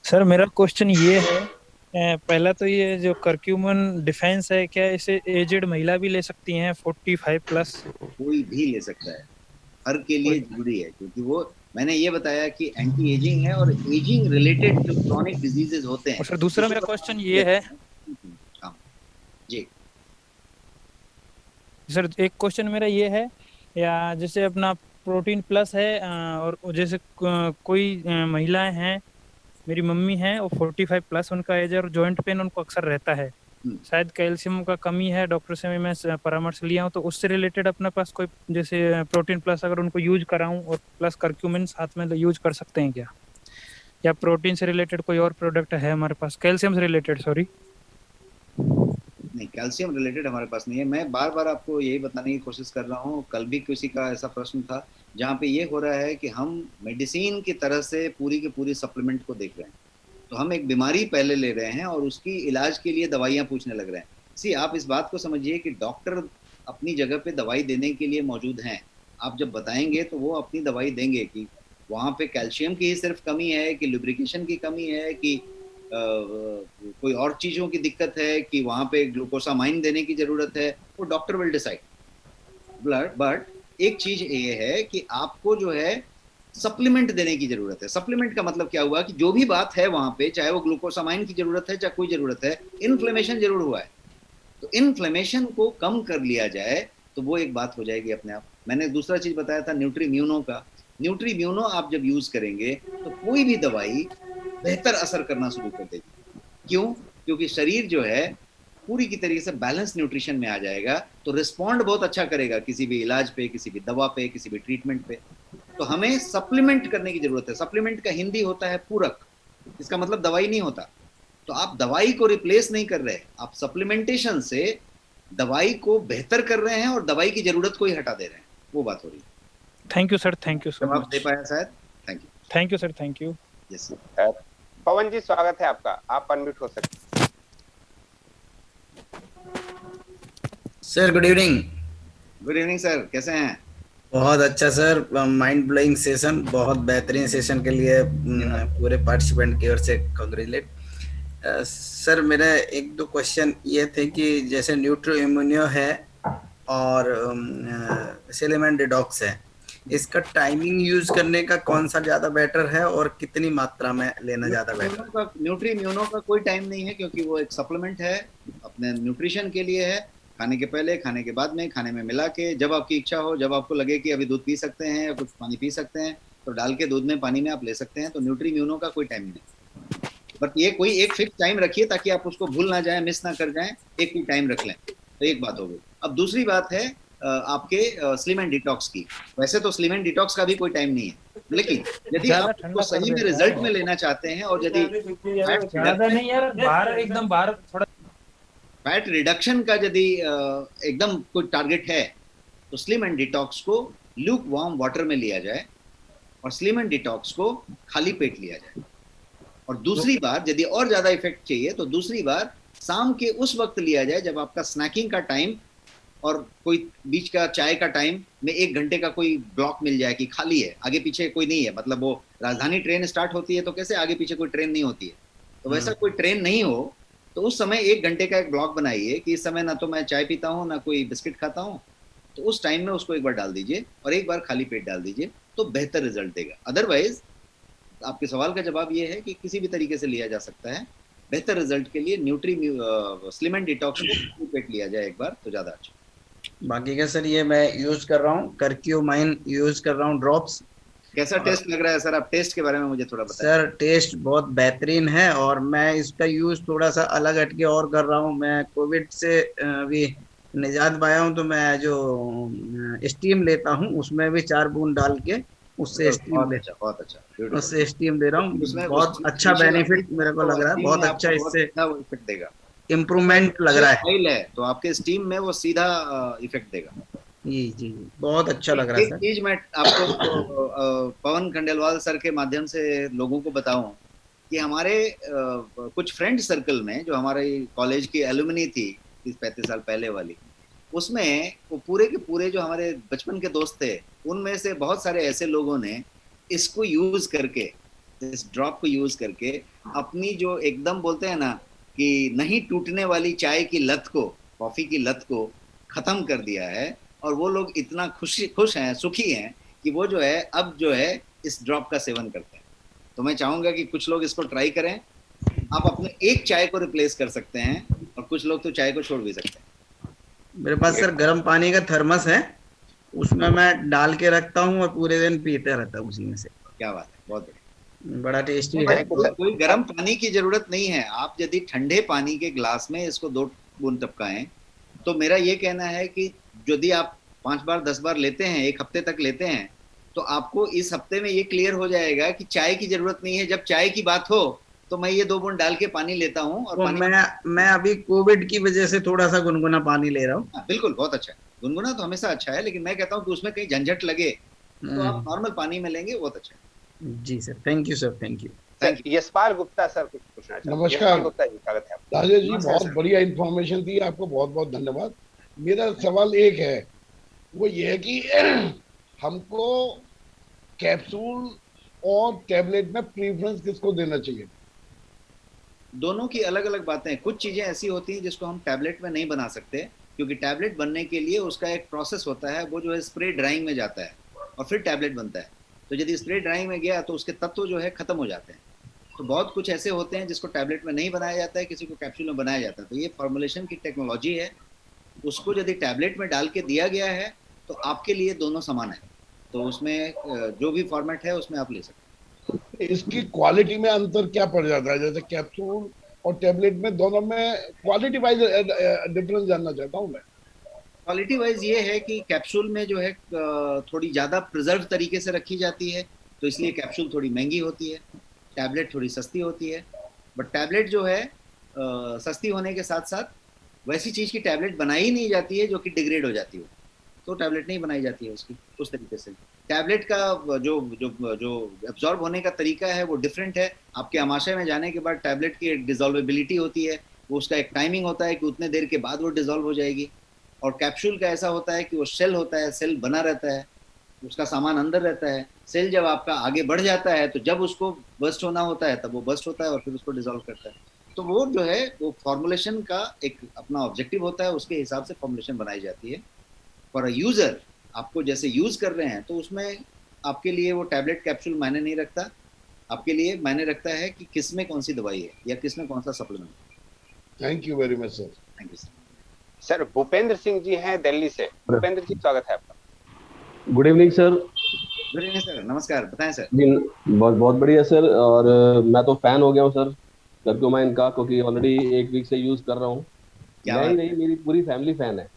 sir. मेरा क्वेश्चन ये है, पहला तो ये जो कर्क्यूमन डिफेंस है, क्या इसे एजेड महिला भी ले सकती हैं, 45+? कोई भी ले सकता है, हर के लिए जरूरी है, क्योंकि वो मैंने ये बताया कि एंटी एजिंग है और एजिंग रिलेटेड जो क्रॉनिक डिजीजेस होते हैं। और सर दूसरा मेरा क्वेश्चन ये है जी सर, एक क्वेश्चन मेरा ये है, या जैसे अपना प्रोटीन प्लस है, और जैसे कोई महिलाएं हैं, मेरी मम्मी है, वो 45+, उनका एज है और जॉइंट पेन उनको अक्सर रहता है, शायद कैल्शियम का कमी है, डॉक्टर से मैं परामर्श लिया हूँ, तो उससे रिलेटेड अपने पास कोई जैसे प्रोटीन प्लस अगर उनको यूज कराऊं और प्लस कर्क्यूमिन साथ में यूज कर सकते हैं क्या? या प्रोटीन से रिलेटेड कोई और प्रोडक्ट है हमारे पास, कैल्शियम से रिलेटेड? सॉरी, नहीं, कैल्शियम रिलेटेड हमारे पास नहीं है। मैं बार बार आपको यही बताने की कोशिश कर रहा हूँ, कल भी किसी का ऐसा प्रश्न था जहाँ पे ये हो रहा है कि हम मेडिसिन की तरह से पूरी की पूरी सप्लीमेंट को देख रहे हैं। तो हम एक बीमारी पहले ले रहे हैं और उसकी इलाज के लिए दवाइयाँ पूछने लग रहे हैं। सी, आप इस बात को समझिए कि डॉक्टर अपनी जगह पे दवाई देने के लिए मौजूद हैं। आप जब बताएंगे तो वो अपनी दवाई देंगे कि वहाँ पे कैल्शियम की ही सिर्फ कमी है, कि लुब्रिकेशन की कमी है, कि कोई और चीज़ों की दिक्कत है, कि वहाँ पे ग्लूकोसामाइन देने की ज़रूरत है, वो डॉक्टर विल डिसाइड। बट एक चीज़ ये है कि आपको जो है सप्लीमेंट देने की जरूरत है। सप्लीमेंट का मतलब क्या हुआ कि जो भी बात है वहां पे, चाहे वो ग्लूकोसामाइन की जरूरत है, चाहे कोई जरूरत है, इन्फ्लेमेशन जरूर हुआ है, तो इन्फ्लेमेशन को कम कर लिया जाए तो वो एक बात हो जाएगी अपने आप। मैंने दूसरा चीज बताया था न्यूट्रीम्यूनो का। न्यूट्रीम्यूनो आप जब यूज करेंगे तो कोई भी दवाई बेहतर असर करना शुरू कर देगी। क्यों? क्योंकि शरीर जो है पूरी की तरीके से बैलेंस न्यूट्रिशन में आ जाएगा, तो रिस्पॉन्ड बहुत अच्छा करेगा किसी भी इलाज पे, किसी भी दवा पे, किसी भी ट्रीटमेंट पे। तो हमें सप्लीमेंट करने की जरूरत है। सप्लीमेंट का हिंदी होता है पूरक, इसका मतलब दवाई नहीं होता। तो आप दवाई को रिप्लेस नहीं कर रहे, आप सप्लीमेंटेशन से दवाई को बेहतर कर रहे हैं और दवाई की जरूरत को ही हटा दे रहे हैं, वो बात हो रही है। Thank you sir, thank you so much. जवाब दे पाया शायद? Thank you. Thank you sir, thank you. Yes Pavan ji, स्वागत है आपका, आप अनम्यूट हो सकते हैं। Sir good evening. Good evening sir, कैसे हैं? बहुत अच्छा सर, माइंड ब्लोइंग सेशन, बहुत बेहतरीन सेशन के लिए पूरे पार्टिसिपेंट की ओर से कांग्रेचुलेट। सर मेरा एक दो क्वेश्चन ये थे कि जैसे न्यूट्रो इम्यूनियो है और सेलेमन डिडॉक्स है, इसका टाइमिंग यूज करने का कौन सा ज्यादा बेटर है और कितनी मात्रा में लेना ज्यादा बेटर है? न्यूट्री इम्यूनो का कोई टाइम नहीं है, क्योंकि वो एक सप्लीमेंट है, अपने न्यूट्रिशन के लिए है। खाने के पहले, खाने के बाद में, खाने में मिला के, जब आपकी इच्छा हो, जब आपको लगे कि अभी दूध पी सकते हैं या कुछ पानी पी सकते हैं, तो डाल के दूध में, पानी में आप ले सकते हैं। तो न्यूट्री इम्यूनो का कोई टाइम नहीं, बट ये कोई एक फिक्स टाइम रखिए ताकि आप उसको भूल ना जाए, मिस ना कर जाए, एक ही टाइम रख लें। तो एक बात हो गई। अब दूसरी बात है आपके स्लिम एंड डिटॉक्स की। वैसे तो स्लिम एंड डिटॉक्स का भी कोई टाइम नहीं है, लेकिन यदि आप उसको सही में रिजल्ट में लेना चाहते हैं और यदि ज्यादा नहीं यार, बाहर एकदम बाहर थोड़ा फैट रिडक्शन का यदि एकदम कोई टारगेट है, तो स्लिम एंड डिटॉक्स को लूक वार्म वाटर में लिया जाए और स्लिम एंड डिटॉक्स को खाली पेट लिया जाए। और दूसरी बार यदि और ज्यादा इफेक्ट चाहिए तो दूसरी बार शाम के उस वक्त लिया जाए जब आपका स्नैकिंग का टाइम और कोई बीच का चाय का टाइम में 1 घंटे का कोई ब्लॉक मिल जाए कि खाली है, आगे पीछे कोई नहीं है। मतलब वो राजधानी ट्रेन स्टार्ट होती है तो कैसे आगे पीछे कोई ट्रेन नहीं होती है, तो वैसा कोई ट्रेन नहीं हो, तो उस समय 1 घंटे का एक ब्लॉक बनाइए कि इस समय ना तो मैं चाय पीता हूँ ना कोई बिस्किट खाता हूँ, तो उस टाइम में उसको एक बार डाल दीजिए और एक बार खाली पेट डाल दीजिए, तो बेहतर रिजल्ट देगा। अदरवाइज आपके सवाल का जवाब ये है कि किसी भी तरीके से लिया जा सकता है। बेहतर रिजल्ट के लिए न्यूट्री स्लिम एंड डिटॉक्स को खाली पेट लिया जाए एक बार, तो ज्यादा अच्छा। बाकी का सर ये मैं यूज कर रहा हूँ, कर्क्यूमाइन यूज कर रहा हूँ ड्रॉप्स। कैसा टेस्ट लग रहा है सर? आप टेस्ट के बारे में मुझे थोड़ा बताएं। सर टेस्ट बहुत बेहतरीन है और मैं इसका यूज थोड़ा सा अलग हटके और कर रहा हूँ। मैं कोविड से अभी निजात पाया हूँ, तो मैं जो स्टीम लेता हूँ उसमें भी 4 बूंद डाल के उससे स्टीम ले बहुत अच्छा, उससे स्टीम दे रहा हूँ। उसमें बहुत अच्छा बेनिफिट मेरे को लग रहा है, बहुत अच्छा, इससे इफेक्ट देगा, इम्प्रूवमेंट लग रहा है। ऑयल है तो आपके स्टीम में वो सीधा इफेक्ट देगा। जी जी, बहुत अच्छा लग रहा है एक सर। चीज मैं आपको पवन खंडेलवाल सर के माध्यम से लोगों को बताऊं कि हमारे कुछ फ्रेंड सर्कल में जो हमारे कॉलेज की एलुमनी थी 30-35 साल पहले वाली, उसमें वो पूरे के पूरे जो हमारे बचपन के दोस्त थे, उनमें से बहुत सारे ऐसे लोगों ने इसको यूज करके, इस ड्रॉप को यूज करके अपनी जो एकदम बोलते हैं ना कि नहीं टूटने वाली चाय की लत को, कॉफी की लत को खत्म कर दिया है। और वो लोग इतना खुश हैं, सुखी हैं कि वो जो है अब जो है इस ड्रॉप का सेवन करते हैं। तो मैं चाहूंगा कि कुछ लोग इसको ट्राई करें। आप अपने एक चाय को रिप्लेस कर सकते हैं और कुछ लोग तो चाय को छोड़ भी सकते हैं। मेरे पास सर गर्म पानी का थर्मस है, उसमें मैं डाल के रखता हूँ और पूरे दिन पीते रहता हूँ उसी में से। क्या बात है, बहुत बढ़िया, बड़ा टेस्टी है। कोई गर्म पानी की जरूरत नहीं है। आप यदि ठंडे पानी के ग्लास में इसको 2 बूंद टपकाएं, तो मेरा ये कहना है कि यदि आप 5 बार 10 बार लेते हैं, 1 हफ्ते तक लेते हैं, तो आपको इस हफ्ते में ये क्लियर हो जाएगा कि चाय की जरूरत नहीं है। जब चाय की बात हो तो मैं ये 2 बूंद डाल के पानी लेता हूँ और पानी मैं अभी कोविड की वजह से थोड़ा सा गुनगुना पानी ले रहा हूँ। बिल्कुल, बहुत अच्छा है। गुनगुना तो हमेशा अच्छा है, लेकिन मैं कहता हूँ कि उसमें कहीं झंझट लगे तो आप नॉर्मल पानी में लेंगे, बहुत अच्छा है। जी sir, thank you sir, thank you. Yashpal Gupta sir कुछ पूछना चाहते हैं। नमस्कार गुप्ता जी, स्वागत है आपका। राजेश जी, बहुत बढ़िया इंफॉर्मेशन दी, आपको बहुत बहुत धन्यवाद। मेरा सवाल एक है, वो ये है कि हमको कैप्सूल और टैबलेट में प्रीफरेंस किसको देना चाहिए? दोनों की अलग अलग बातें हैं। कुछ चीजें ऐसी होती हैं जिसको हम टैबलेट में नहीं बना सकते, क्योंकि टैबलेट बनने के लिए उसका एक प्रोसेस होता है, वो जो है स्प्रे ड्राइंग में जाता है और फिर टैबलेट बनता है। तो यदि स्प्रे ड्राइंग में गया तो उसके तत्व जो है खत्म हो जाते हैं। तो बहुत कुछ ऐसे होते हैं जिसको टैबलेट में नहीं बनाया जाता है, किसी को कैप्सूल में बनाया जाता है। तो ये फॉर्मुलेशन की टेक्नोलॉजी है, उसको यदि टैबलेट में डाल के दिया गया है तो आपके लिए दोनों समान है। तो उसमें जो भी फॉर्मेट है उसमें आप ले सकते हैं। इसकी क्वालिटी में अंतर क्या पड़ जाता है? जैसे कैप्सूल और टैबलेट में, दोनों में क्वालिटी वाइज डिफरेंस जानना चाहता हूँ मैं। क्वालिटी वाइज ये है कि कैप्सूल में जो है थोड़ी ज़्यादा प्रिजर्व तरीके से रखी जाती है, तो इसलिए कैप्सूल थोड़ी महंगी होती है, टैबलेट थोड़ी सस्ती होती है। बट टैबलेट जो है सस्ती होने के साथ साथ वैसी चीज़ की टैबलेट बनाई नहीं जाती है जो कि डिग्रेड हो जाती हो, तो टैबलेट नहीं बनाई जाती है उसकी उस तरीके से। टैबलेट का जो जो जो एब्जॉर्ब होने का तरीका है वो डिफरेंट है। आपके आमाशय में जाने के बाद टैबलेट की एक डिजॉल्वेबिलिटी होती है, वो उसका एक टाइमिंग होता है कि उतने देर के बाद वो डिजॉल्व हो जाएगी। और कैप्सूल का ऐसा होता है कि वो शेल होता है, सेल बना रहता है, उसका सामान अंदर रहता है। सेल जब आपका आगे बढ़ जाता है तो जब उसको बस्ट होना होता है तब वो बस्ट होता है और फिर उसको डिसॉल्व करता है। तो वो जो है वो फॉर्मुलेशन का एक अपना ऑब्जेक्टिव होता है, उसके हिसाब से फॉर्मुलेशन बनाई जाती है। फॉर अ यूजर, आपको जैसे यूज कर रहे हैं तो उसमें आपके लिए वो टैबलेट कैप्सूल मायने नहीं रखता, आपके लिए मायने रखता है कि किस में कौन सी दवाई है या किस में कौन सा सप्लीमेंट है। Thank you very much sir. Thank you sir. Sir Bhupendra Singh ji हैं दिल्ली से। भूपेंद्र जी स्वागत है आपका। Good evening sir. Good evening sir, नमस्कार, बताएं सर। जी बहुत बहुत बढ़िया सर। और मैं तो फैन हो गया हूँ सर कर्क्यूमाइन का, क्योंकि ऑलरेडी एक वीक से यूज कर रहा हूँ। क्या मैं ही बात नहीं, है, मेरी पूरी फैमिली फैन है।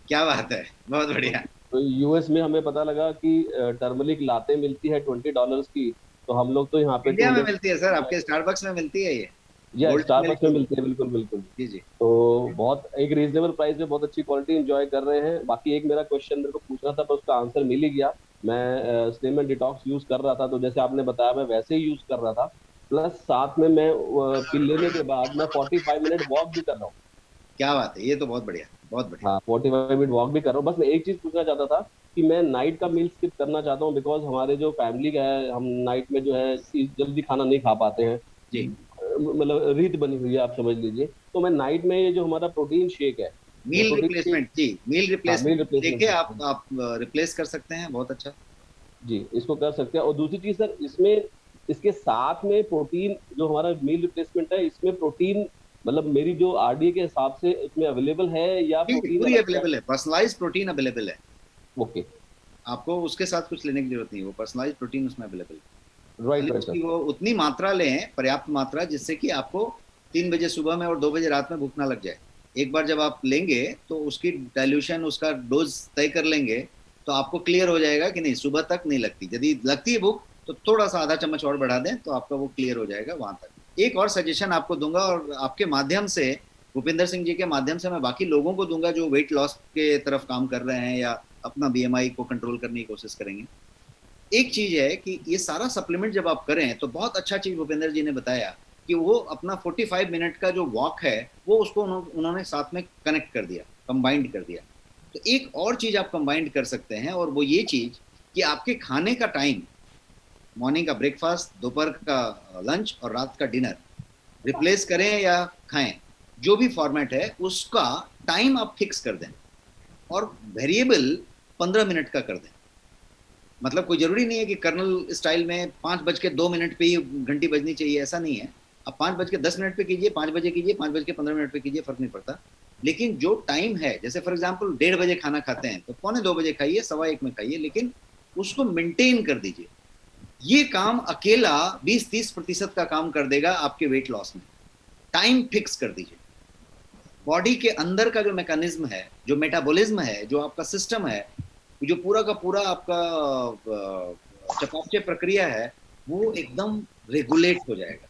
क्या बात है, बहुत तो, बढ़िया। तो यूएस में हमें पता लगा कि टर्मरिक लाते मिलती है $20 की, तो हम लोग तो यहाँ पे इंडिया में 200 मिलती है सर, आपके स्टारबक्स में मिलती है ये या गोल्डन स्टारबक्स में मिल्क। मिलती है, बिल्कुल बिल्कुल। जी जी। तो बहुत एक रीजनेबल प्राइस में बहुत अच्छी क्वालिटी एंजॉय कर रहे हैं। बाकी एक मेरा क्वेश्चन मेरे को पूछना था, पर उसका आंसर मिल ही गया। मैं स्लिम एंड डिटॉक्स यूज कर रहा था, तो जैसे आपने बताया मैं वैसे ही यूज कर रहा था। प्लस साथ में मैं पिल लेने के बाद मैं 45 मिनट वॉक भी कर रहा हूँ। क्या बात है, ये तो बहुत बढ़िया, बहुत बढ़िया। हाँ, 45 मिनट वॉक भी कर रहा हूँ। बस मैं एक चीज पूछना चाहता था कि मैं नाइट का मील स्किप करना चाहता हूँ, बिकॉज हमारे जो फैमिली का है, हम नाइट में जो है जल्दी खाना नहीं खा पाते हैं। जी। मतलब रीत बनी हुई है, आप समझ लीजिए। तो मैं नाइट में ये जो हमारा प्रोटीन शेक है, मैं मील प्रोटीन शेक, रिप्लेसमेंट, जी मील हाँ मील रिप्लेसमेंट लेके रिप्लेसमेंट, आप रिप्लेस कर सकते हैं, बहुत अच्छा। जी इसको कर सकते हैं। और दूसरी चीज सर, इसमें इसके साथ में प्रोटीन जो हमारा मील रिप्लेसमेंट है, इसमें प्रोटीन मतलब मेरी जो आरडीए के हिसाब से इसमें अवेलेबल है या जी प्रोटीन पूरी अलग से? अवेलेबल है, पर्सनलाइज प्रोटीन अवेलेबल है। ओके, आपको उसके साथ कुछ लेने की जरूरत नहीं है, वो पर्सनलाइज प्रोटीन उसमें अवेलेबल है। राइट खाली राइट उसकी सर। वो उतनी मात्रा लें, पर्याप्त मात्रा, जिससे कि आपको 3 बजे सुबह में और 2 बजे रात में भूख ना लग जाए। एक बार जब आप लेंगे तो उसकी डाइल्यूशन, उसका डोज तय कर लेंगे तो आपको क्लियर हो जाएगा कि नहीं सुबह तक नहीं लगती। यदि लगती है भूख तो थोड़ा सा आधा चम्मच और बढ़ा दें तो आपका वो क्लियर हो जाएगा वहां तक। एक और सजेशन आपको दूंगा, और आपके माध्यम से, भूपेंद्र सिंह जी के माध्यम से मैं बाकी लोगों को दूंगा जो वेट लॉस के तरफ काम कर रहे हैं या अपना बीएमआई को कंट्रोल करने की कोशिश करेंगे। एक चीज है कि ये सारा सप्लीमेंट जब आप करें तो बहुत अच्छा चीज भूपेंद्र जी ने बताया कि वो अपना 45 मिनट का जो वॉक है वो उसको उन्होंने साथ में कनेक्ट कर दिया, कंबाइंड कर दिया। तो एक और चीज आप कंबाइंड कर सकते हैं, और वो ये चीज कि आपके खाने का टाइम, मॉर्निंग का ब्रेकफास्ट, दोपहर का लंच और रात का डिनर रिप्लेस करें या खाएं, जो भी फॉर्मेट है उसका टाइम आप फिक्स कर दें और वेरिएबल 15 मिनट का कर दें। मतलब कोई जरूरी नहीं है कि कर्नल स्टाइल में 5:02 पे ही घंटी बजनी चाहिए, ऐसा नहीं है। आप 5:10 पे कीजिए, 5 बजे कीजिए, 5:15 पे कीजिए, फर्क नहीं पड़ता। लेकिन जो टाइम है, जैसे फॉर एग्जाम्पल 1:30 बजे खाना खाते हैं तो 1:45 खाइए, 1:15 में खाइए, लेकिन उसको मेंटेन कर दीजिए। ये काम अकेला 20-30% का काम कर देगा आपके वेट लॉस में। टाइम फिक्स कर दीजिए। बॉडी के अंदर का जो मैकेनिज्म है, जो मेटाबॉलिज्म है, जो आपका सिस्टम है, जो पूरा का पूरा आपका चपापचय प्रक्रिया है, वो एकदम रेगुलेट हो जाएगा,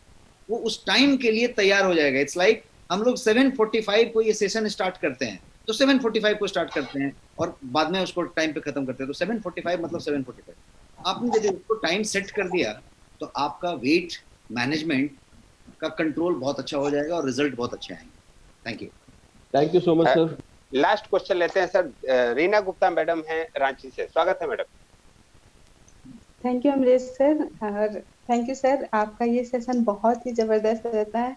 वो उस टाइम के लिए तैयार हो जाएगा। इट्स लाइक हम लोग 7:45 को ये सेशन स्टार्ट करते हैं तो 7:45 को स्टार्ट करते हैं और बाद में उसको टाइम पे खत्म करते हैं। तो 7:45 मतलब 7:45। आपने यदि उसको टाइम सेट कर दिया तो आपका वेट मैनेजमेंट का कंट्रोल बहुत अच्छा हो जाएगा और रिजल्ट बहुत अच्छे आएंगे। Thank you so much sir. Last question लेते हैं सर। रीना गुप्ता मैडम हैं रांची से, स्वागत है madam. Thank you Amrish sir, और थैंक यू सर, आपका ये सेशन बहुत ही जबरदस्त रहता है।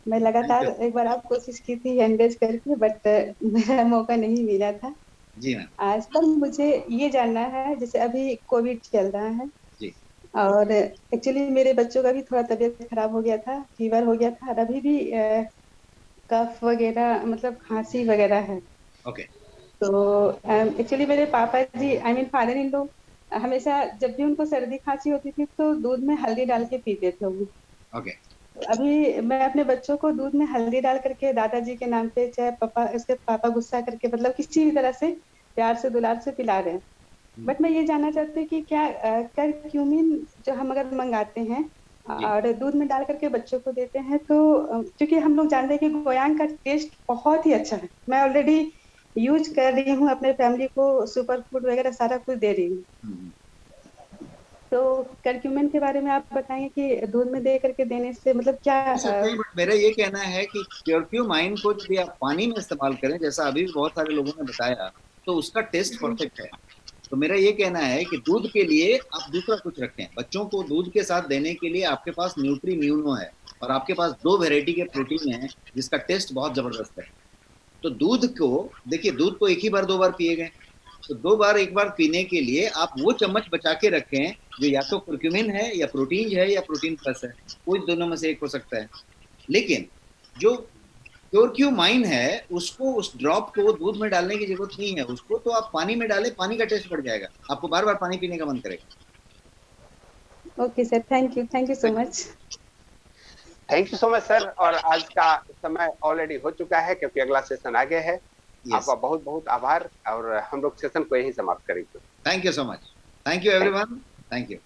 मैं लगातार एक बार आप कोशिश की थी एंगेज करके, बट मेरा मौका नहीं मिला था। जी मैम। आज तक मुझे ये जानना है, जैसे अभी कोविड चल रहा है जी। और एक्चुअली मेरे बच्चों का भी थोड़ा तबीयत खराब हो गया था, फीवर हो गया था, और अभी भी कफ वगैरह मतलब खांसी वगैरह है। ओके। तो एक्चुअली मेरे पापा जी, I mean father in law, हमेशा जब भी उनको सर्दी खांसी होती थी तो दूध में हल्दी डाल के पीते थे वो। ओके। अभी मैं अपने बच्चों को दूध में हल्दी डाल करके दादाजी के नाम पे, चाहे पापा, इसके पापा गुस्सा करके, मतलब किसी भी तरह से प्यार से दुलार से पिला रहे हैं। बट मैं ये जानना चाहती हूँ कि क्या करक्यूमिन जो हम अगर मंगाते हैं और दूध में डाल करके बच्चों को देते हैं, तो क्योंकि हम लोग जानते हैं कि गोयांग का टेस्ट बहुत ही अच्छा है, मैं ऑलरेडी यूज कर रही हूँ, अपने फैमिली को सुपर फूड वगैरह सारा कुछ दे रही हूँ। तो करक्यूमिन के बारे में आप बताएंगे कि दूध में दे करके देने से मतलब क्या? मेरा ये कहना है कि करक्यूमाइन को यदि आप पानी में इस्तेमाल करें, जैसा अभी भी बहुत सारे लोगों ने बताया, तो उसका टेस्ट परफेक्ट है। तो मेरा ये कहना है कि दूध के लिए आप दूसरा कुछ रखें। बच्चों को दूध के साथ देने के लिए आपके पास न्यूट्री म्यूनो है और आपके पास 2 वैरायटी के प्रोटीन है जिसका टेस्ट बहुत जबरदस्त है। तो दूध को देखिए, दूध को एक ही बार 2 बार पिए गए, तो 2 बार एक बार पीने के लिए आप वो चम्मच बचा के रखें जो या तो कुर्क्यूमिन है या प्रोटीन है या प्रोटीन प्लस है, कोई दोनों में से एक हो सकता है। लेकिन जो क्योरक्यूमाइन है उसको, उस ड्रॉप को दूध में डालने की जरूरत नहीं है, उसको तो आप पानी में डालें, पानी का टेस्ट बढ़ जाएगा, आपको बार बार पानी पीने का मन करेगा। Okay sir, thank you so much. Thank you so much sir. और आज का समय ऑलरेडी हो चुका है क्योंकि अगला सेशन आगे है। आपका बहुत बहुत आभार और हम लोग सेशन को यहीं समाप्त करेंगे। Thank you so much. Thank you everyone. Thank you.